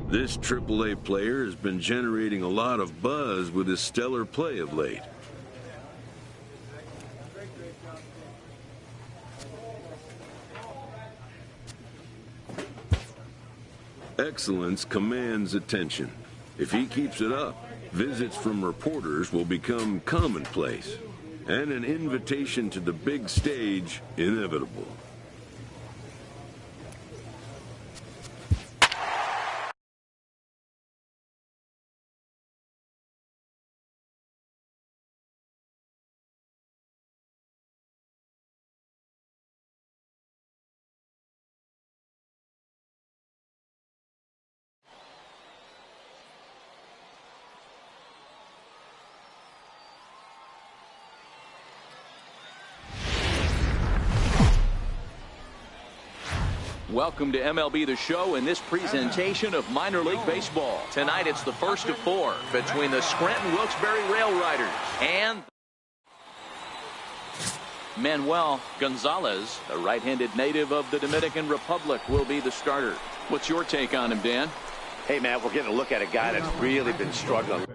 This AAA player has been generating a lot of buzz with his stellar play of late. Excellence commands attention. If he keeps it up, visits from reporters will become commonplace, and an invitation to the big stage inevitable. Welcome to MLB The Show in this presentation of minor league baseball. Tonight it's the first of 4 between the Scranton-Wilkes-Barre Rail Riders and Manuel Gonzalez, a right-handed native of the Dominican Republic, will be the starter. What's your take on him, Dan? Hey, Matt, we're getting a look at a guy that's really been struggling.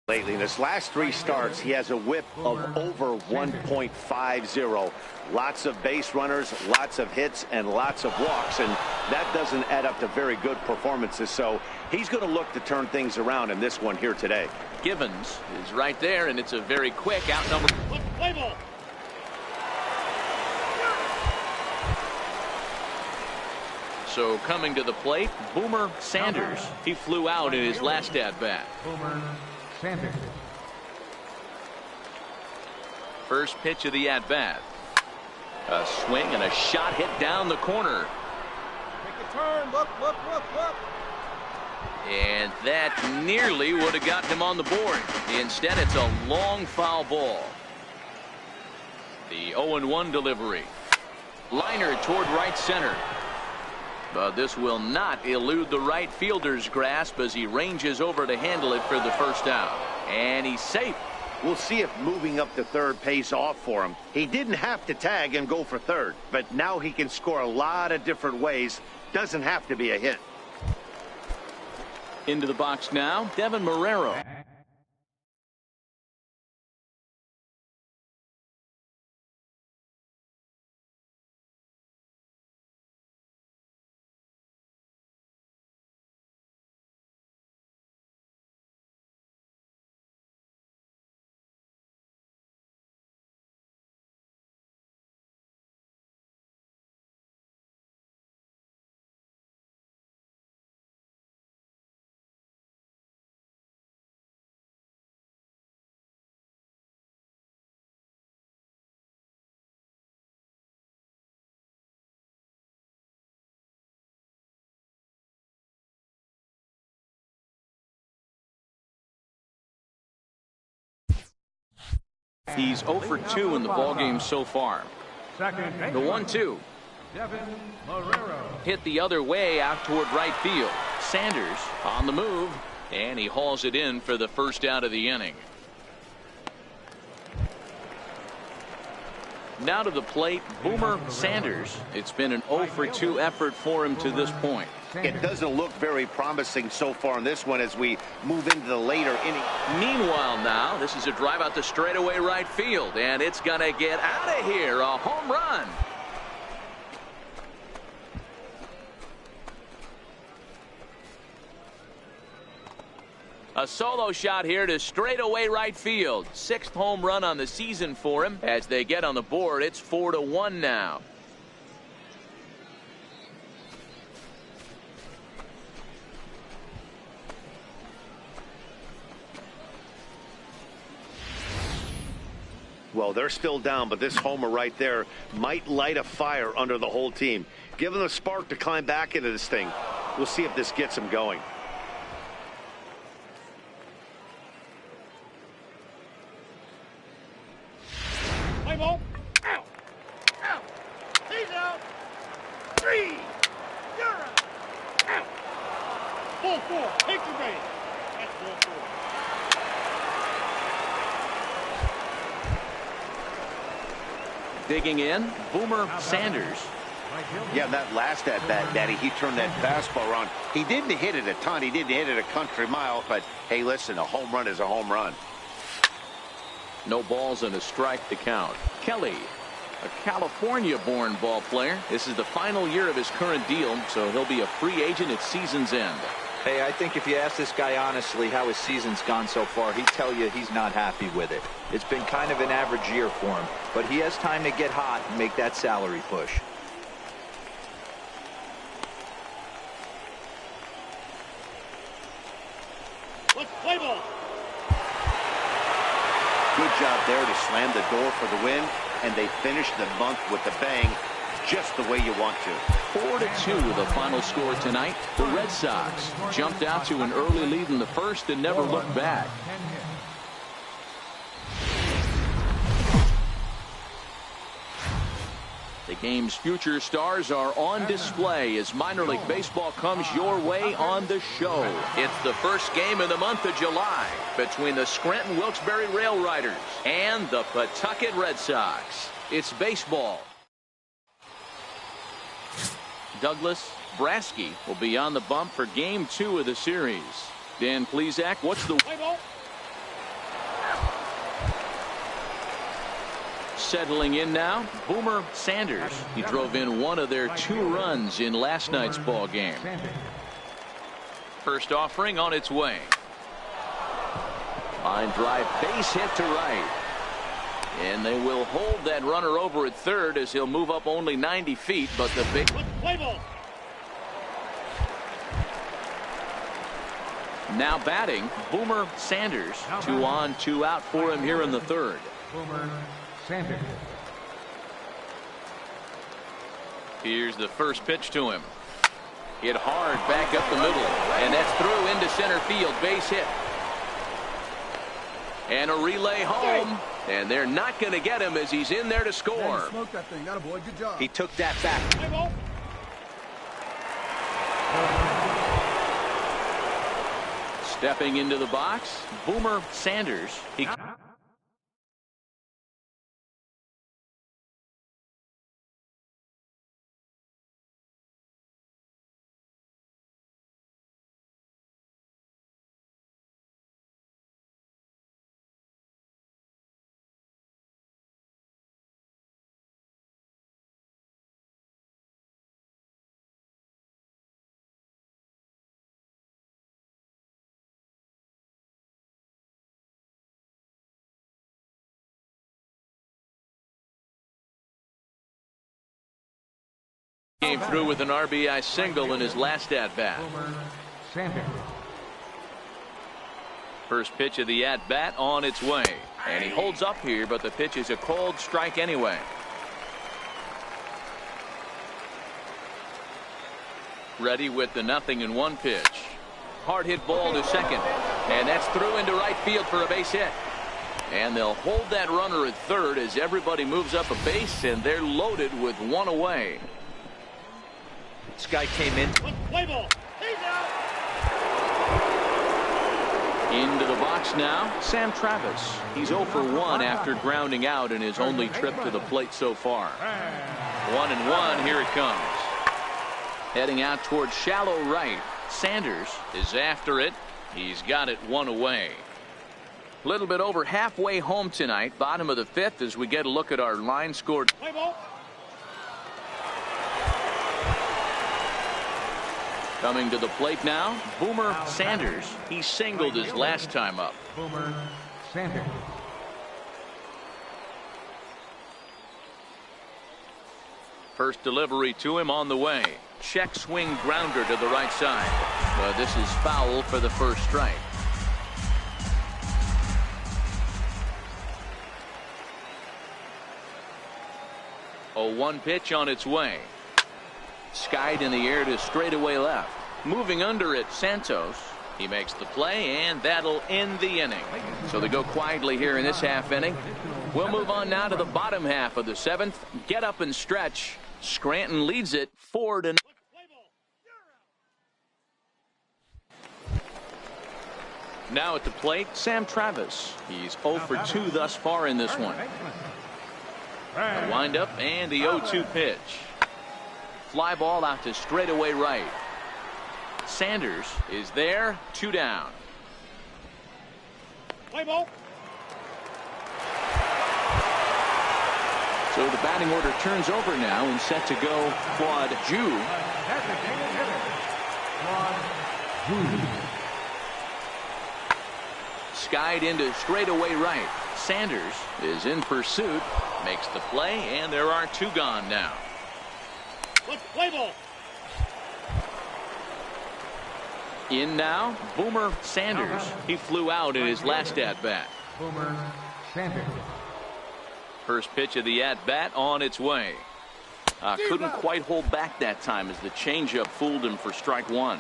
Lately, in his last 3 starts, he has a whip of over 1.50. Lots of base runners, lots of hits, and lots of walks, and that doesn't add up to very good performances. So he's going to look to turn things around in this one here today. Givens is right there, and it's a very quick outnumber. Play ball. So coming to the plate, Boomer Sanders. He flew out in his last at-bat. Boomer Sanders. First pitch of the at-bat. A swing and a shot hit down the corner. Take a turn. Look. And that nearly would have gotten him on the board. Instead, it's a long foul ball. The 0-1 delivery. Liner toward right center. But this will not elude the right fielder's grasp as he ranges over to handle it for the first out. And he's safe. We'll see if moving up to third pays off for him. He didn't have to tag and go for third, but now he can score a lot of different ways. Doesn't have to be a hit. Into the box now, Devin Marrero. He's 0 for 2 in the ballgame so far. Second The baseman, 1-2. Devin Marrero. Hit the other way out toward right field. Sanders on the move, and he hauls it in for the first out of the inning. Now to the plate, Boomer Sanders. It's been an 0 for 2 effort for him to this point. It doesn't look very promising so far in this one as we move into the later inning. Meanwhile now, this is a drive out the straightaway right field, and it's going to get out of here. A home run. A solo shot here to straightaway right field. 6th home run on the season for him. As they get on the board, it's 4-1 now. Well, they're still down, but this homer right there might light a fire under the whole team. Give them a spark to climb back into this thing. We'll see if this gets them going. Play ball. Out. Out. He's out. 3. You're out. Out. Ball 4. Take the base. That's ball 4. Digging in, Boomer Sanders. Yeah, that last at-bat, Daddy, he turned that fastball around. He didn't hit it a ton. He didn't hit it a country mile. But, hey, listen, a home run is a home run. No balls and a strike to count. Kelly, a California-born ball player. This is the final year of his current deal, so he'll be a free agent at season's end. Hey, I think if you ask this guy honestly how his season's gone so far, he'd tell you he's not happy with it. It's been kind of an average year for him, but he has time to get hot and make that salary push. Let's play ball. Good job there to slam the door for the win, and they finished the month with a bang, just the way you want to. 4-2 the final score tonight. The Red Sox jumped out to an early lead in the first and never looked back. The game's future stars are on display as minor league baseball comes your way on the show. It's the first game of the month of July between the Scranton Wilkes-Barre Rail Riders and the Pawtucket Red Sox. It's baseball. Douglas Brasky will be on the bump for game 2 of the series. Dan Plesac, what's the... Play ball. Settling in now, Boomer Sanders. He drove in one of their 2 runs in last night's ball game. First offering on its way. Line drive, base hit to right. And they will hold that runner over at third as he'll move up only 90 feet, but the big... Now batting, Boomer Sanders. 2 on, 2 out for him here in the third. Boomer Sanders. Here's the first pitch to him. Hit hard back up the middle, and that's through into center field. Base hit. And a relay home, and they're not going to get him as he's in there to score. Smoke that thing. Atta boy. Good job. He took that back. Stepping into the box, Boomer Sanders. He came through with an RBI single in his last at-bat. First pitch of the at-bat on its way. And he holds up here, but the pitch is a cold strike anyway. Ready with the 0-1 pitch. Hard hit ball to second. And that's through into right field for a base hit. And they'll hold that runner at third as everybody moves up a base, and they're loaded with 1 away. This guy came in. Into the box now, Sam Travis. He's 0 for 1 after grounding out in his only trip to the plate so far. 1-1, here it comes. Heading out towards shallow right. Sanders is after it. He's got it 1 away. A little bit over halfway home tonight, bottom of the 5th, as we get a look at our line score. Coming to the plate now, Boomer Sanders. He singled his last time up. Boomer Sanders. First delivery to him on the way. Check swing grounder to the right side. But this is foul for the first strike. A 1 pitch on its way. Skied in the air to straightaway left. Moving under it, Santos. He makes the play, and that'll end the inning. So they go quietly here in this half inning. We'll move on now to the bottom half of the 7th. Get up and stretch. Scranton leads it 4-0. Now at the plate, Sam Travis. He's 0 for 2 thus far in this one. A windup and the 0-2 pitch. Fly ball out to straightaway right. Sanders is there, 2 down. Play ball. So the batting order turns over now and set to go Claude Ju. Skied into straightaway right. Sanders is in pursuit, makes the play, and there are 2 gone now. Play ball. In now, Boomer Sanders. He flew out in his last at-bat. Boomer Sanders. First pitch of the at-bat on its way. Couldn't quite hold back that time as the changeup fooled him for strike 1.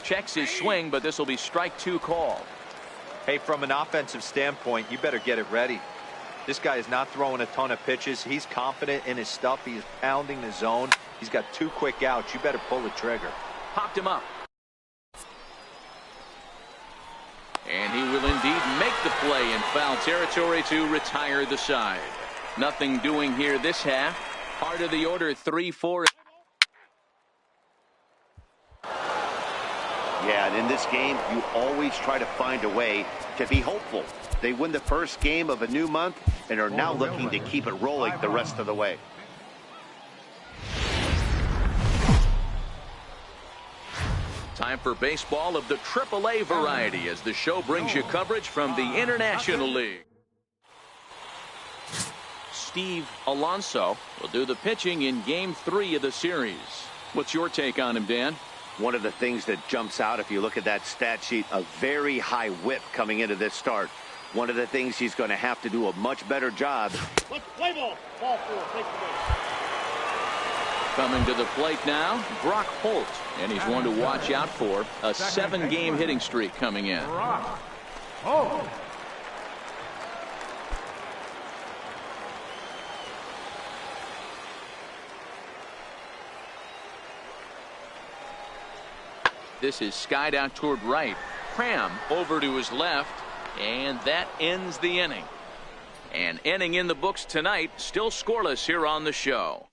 Checks his swing, but this will be strike 2 called. Hey, from an offensive standpoint, you better get it ready. This guy is not throwing a ton of pitches. He's confident in his stuff. He's pounding the zone. He's got 2 quick outs. You better pull the trigger. Popped him up. And he will indeed make the play in foul territory to retire the side. Nothing doing here this half. Part of the order, 3-4. Yeah, and in this game, you always try to find a way to be hopeful. They win the first game of a new month and are now looking to keep it rolling the rest of the way. Time for baseball of the AAA variety as the show brings you coverage from the International League. Steve Alonso will do the pitching in Game 3 of the series. What's your take on him, Dan? One of the things that jumps out if you look at that stat sheet, a very high whip coming into this start. One of the things he's going to have to do a much better job. Let's play ball. Ball 4. Take the base. Coming to the plate now, Brock Holt, and he's one to watch out for. A 7-game hitting streak coming in. Brock Holt. This is skied out toward right. Cram over to his left, and that ends the inning. An inning in the books tonight, still scoreless here on the show.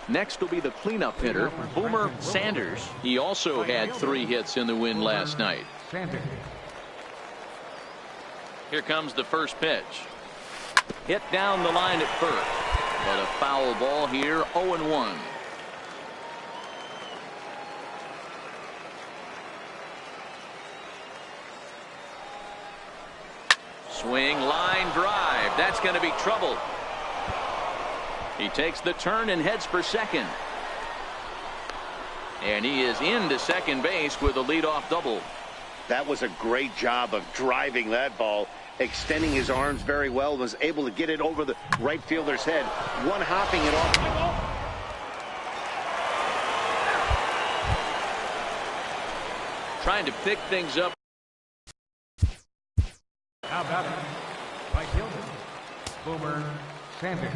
Next will be the cleanup hitter, Boomer Sanders. He also had 3 hits in the win last night. Here comes the first pitch. Hit down the line at first, but a foul ball here, 0-1. Swing, line drive. That's going to be trouble. He takes the turn and heads for second. And he is into second base with a leadoff double. That was a great job of driving that ball, extending his arms very well, was able to get it over the right fielder's head, one hopping it off. Trying to pick things up. How about it? Right fielder, Boomer Sanders.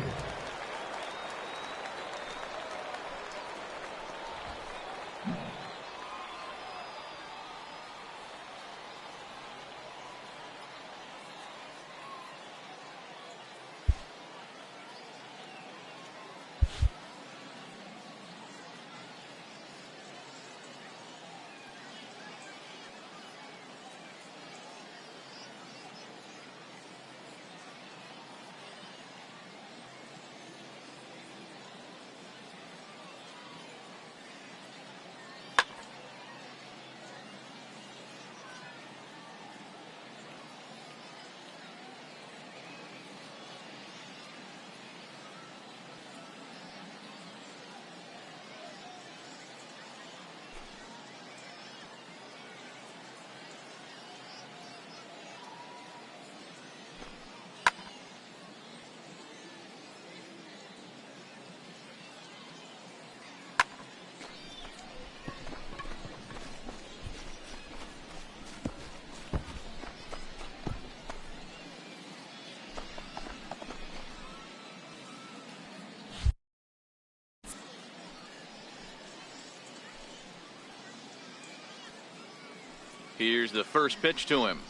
Here's the first pitch to him.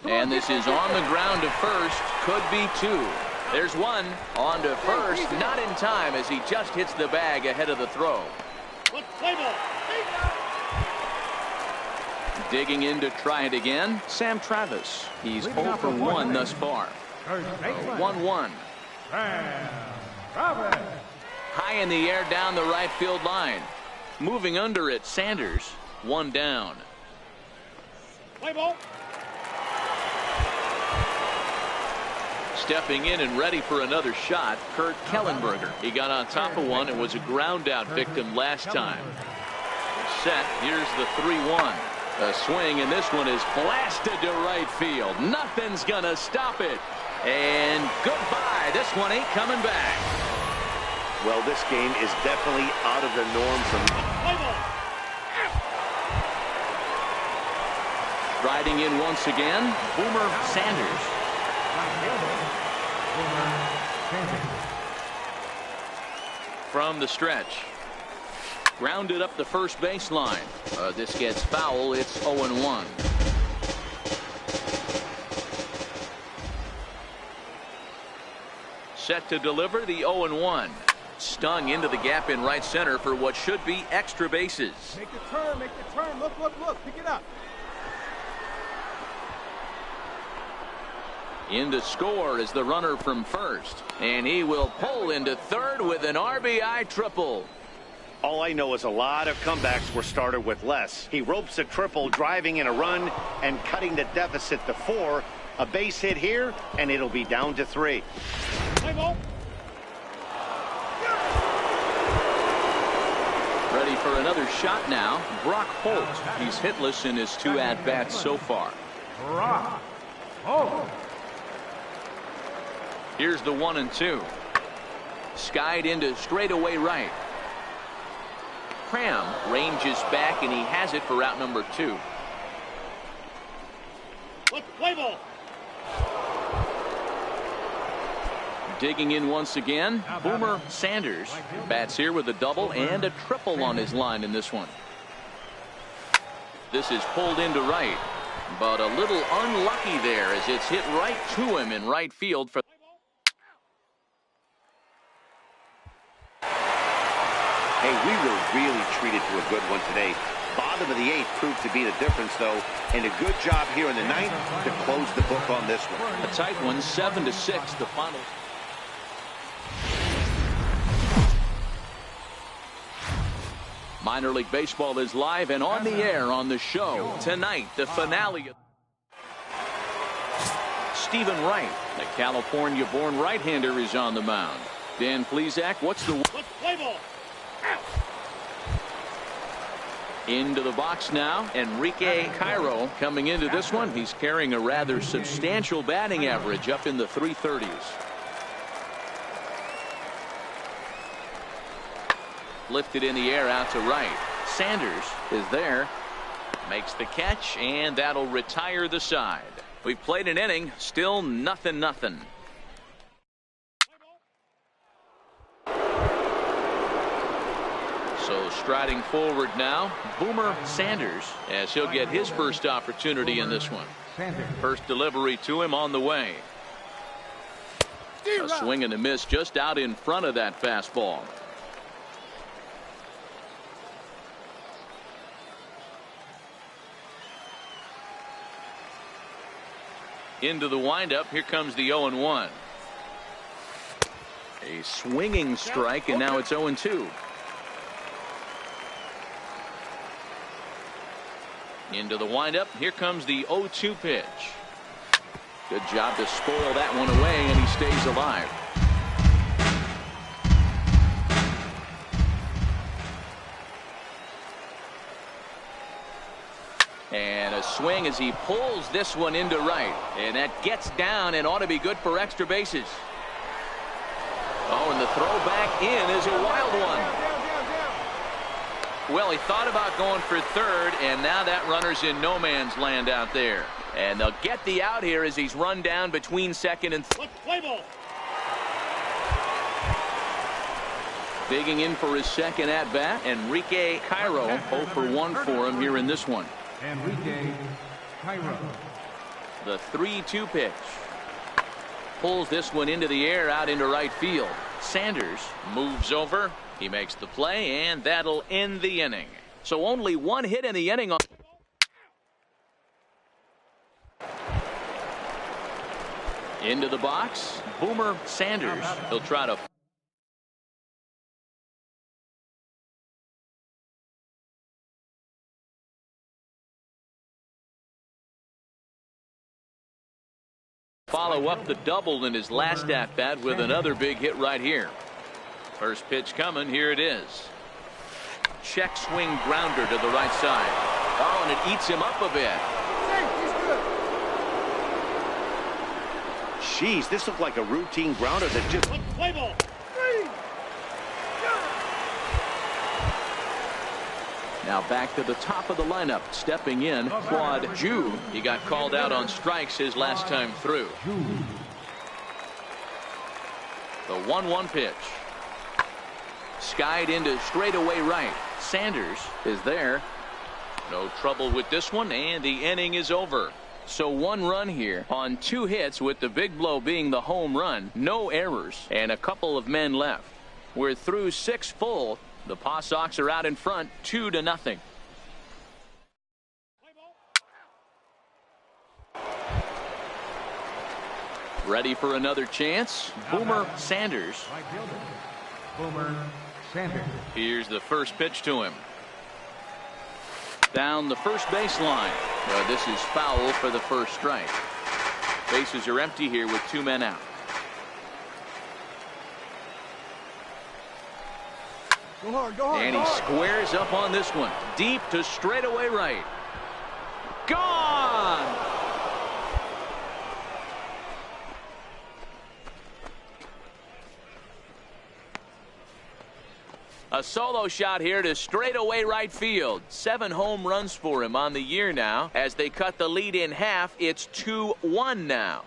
And this is on the ground to first. Could be 2. There's 1 on to first. Not in time as he just hits the bag ahead of the throw. Let's play ball. Digging in to try it again, Sam Travis. He's 0 for 1 thus far. 1-1. High in the air down the right field line. Moving under it, Sanders. 1 down. Play ball. Stepping in and ready for another shot, Kurt Kellenberger. He got on top of one and was a ground out victim last time. Set. Here's the 3-1. A swing, and this one is blasted to right field. Nothing's gonna stop it. And goodbye. This one ain't coming back. Well, this game is definitely out of the norm from. Play ball. Riding in once again, Boomer Sanders. From the stretch. Grounded up the first baseline. This gets foul. It's 0-1. Set to deliver the 0-1. Stung into the gap in right center for what should be extra bases. Make the turn, make the turn. Look, look, look. Pick it up. In to score is the runner from first. And he will pull into third with an RBI triple. All I know is a lot of comebacks were started with less. He ropes a triple, driving in a run and cutting the deficit to 4. A base hit here, and it'll be down to 3. Ready for another shot now. Brock Holt. He's hitless in his 2 at-bats so far. Brock Holt. Here's the 1-2. Skied into straightaway right. Cram ranges back, and he has it for out number 2. Let's play ball. Digging in once again, Boomer Sanders bats here with a double and a triple on his line in this one. This is pulled into right, but a little unlucky there as it's hit right to him in right field. For Hey, we were really treated to a good one today. Bottom of the 8th proved to be the difference, though, and a good job here in the 9th to close the book on this one. a tight one, 7-6, the final. Minor League Baseball is live and on the air on the show. Tonight, the finale. Stephen Wright, the California-born right-hander, is on the mound. Dan Plesac, what's the... Let's play ball. Into the box now. Enrique Cairo coming into this one. He's carrying a rather substantial batting average up in the 330s. Lifted in the air out to right. Sanders is there. Makes the catch, and that'll retire the side. We've played an inning. Still 0-0. So striding forward now, Boomer Sanders, as he'll get his first opportunity in this one. First delivery to him on the way. A swing and a miss just out in front of that fastball. Into the windup. Here comes the 0-1. A swinging strike, and now it's 0-2. Into the windup. Here comes the 0-2 pitch. Good job to spoil that one away, and he stays alive. And a swing as he pulls this one into right. And that gets down and ought to be good for extra bases. Oh, and the throw back in is a wild one. Well, he thought about going for third, and now that runner's in no man's land out there. And they'll get the out here as he's run down between second and third. Let's play ball. Digging in for his second at-bat, Enrique Cairo. 0 for 1 for him here in this one. Enrique Cairo. The 3-2 pitch. Pulls this one into the air out into right field. Sanders moves over. He makes the play, and that'll end the inning. So only one hit in the inning. Into the box, Boomer Sanders. He'll try to follow up the double in his last at-bat with another big hit right here. First pitch coming. Here it is. Check swing grounder to the right side. Oh, and it eats him up a bit. Jeez, this looked like a routine grounder that just... Let's play ball. Now back to the top of the lineup. Stepping in, Claude Ju. He got called out on strikes his last time through. The 1-1 pitch. Skied into straightaway right. Sanders is there. No trouble with this one, and the inning is over. So 1 run here on 2 hits, with the big blow being the home run. No errors, and a couple of men left. We're through 6 full. The Paw Sox are out in front 2-0. Ready for another chance. Boomer Sanders. Right fielder, Boomer Sanders. Here's the first pitch to him. Down the first baseline. This is foul for the first strike. Bases are empty here with 2 men out. Go hard, go hard, And he squares up on this one. Deep to straightaway right. Gone! A solo shot here to straightaway right field. 7 home runs for him on the year now. As they cut the lead in half, it's 2-1 now.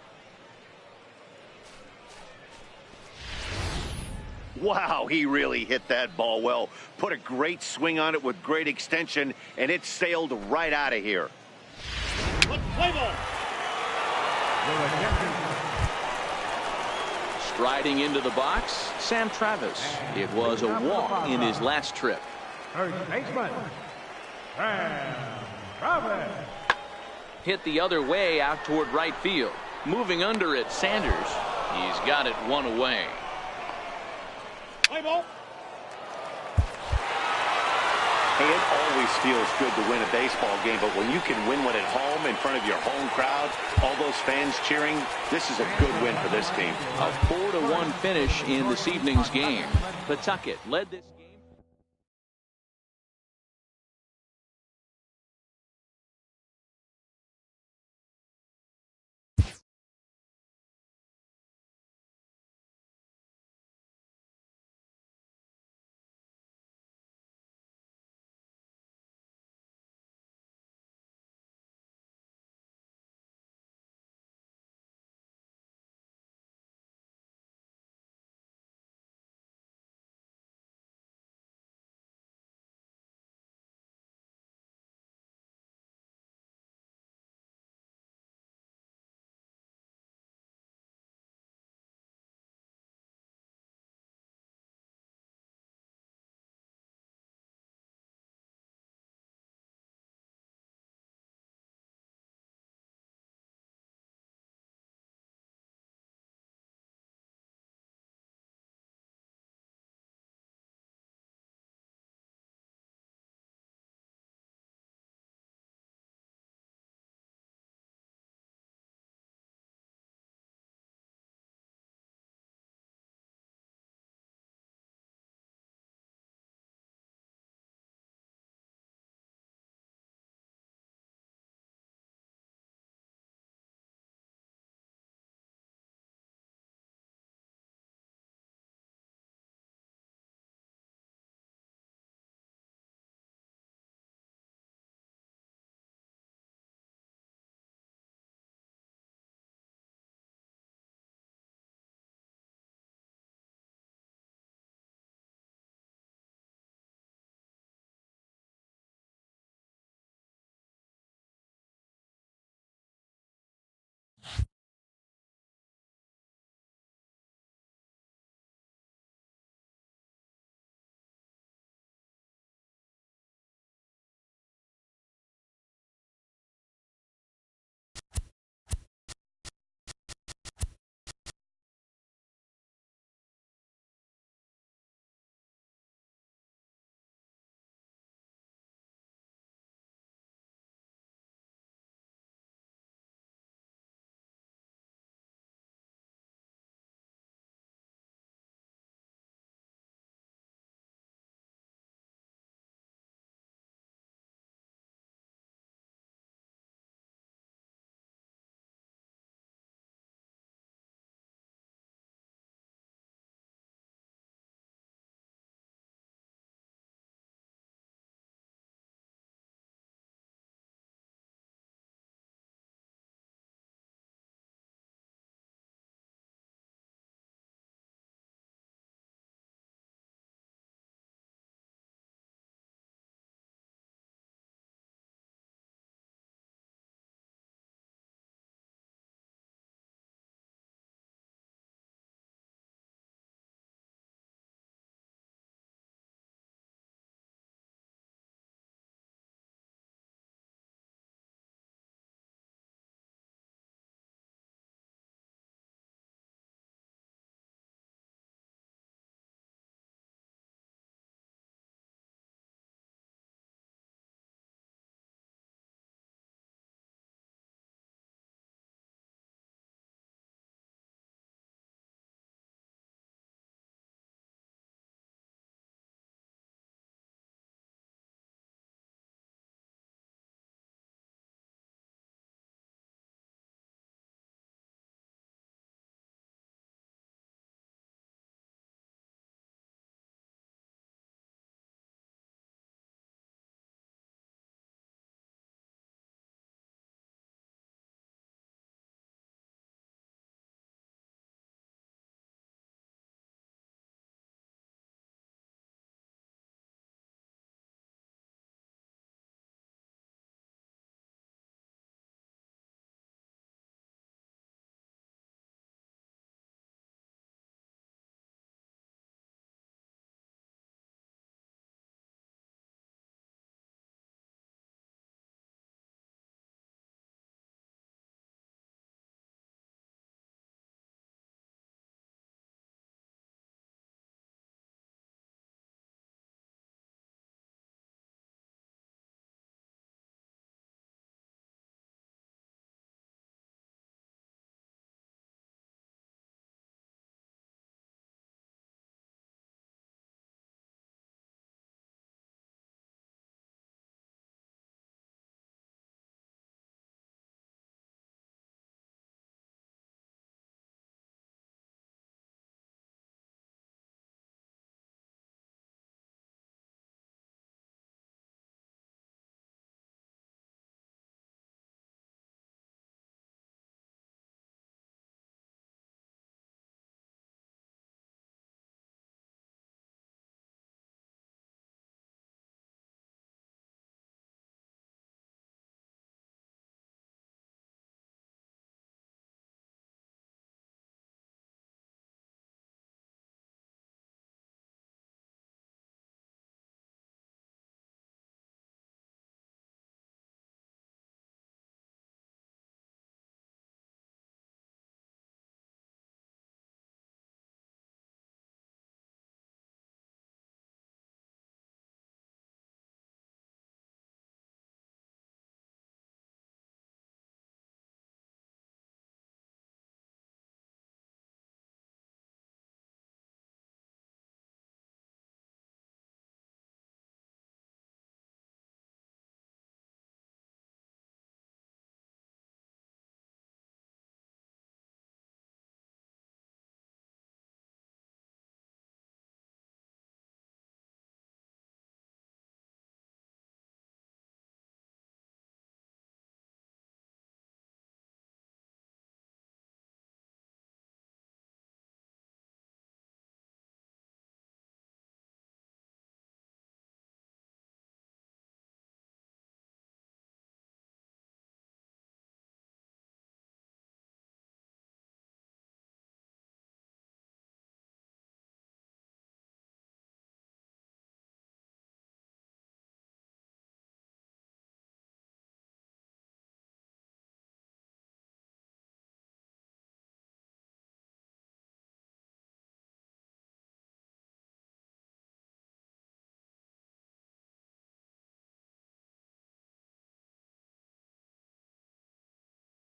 Wow, he really hit that ball well. Put a great swing on it with great extension, and it sailed right out of here. Let's play ball. Striding into the box, Sam Travis. It was a walk in his last trip. First baseman, Sam Travis. Hit the other way out toward right field. Moving under it, Sanders. He's got it 1 away. Play ball. Hey, it always feels good to win a baseball game, but when you can win one at home in front of your home crowd, all those fans cheering, this is a good win for this team. A 4-1 finish in this evening's game. Pawtucket led this.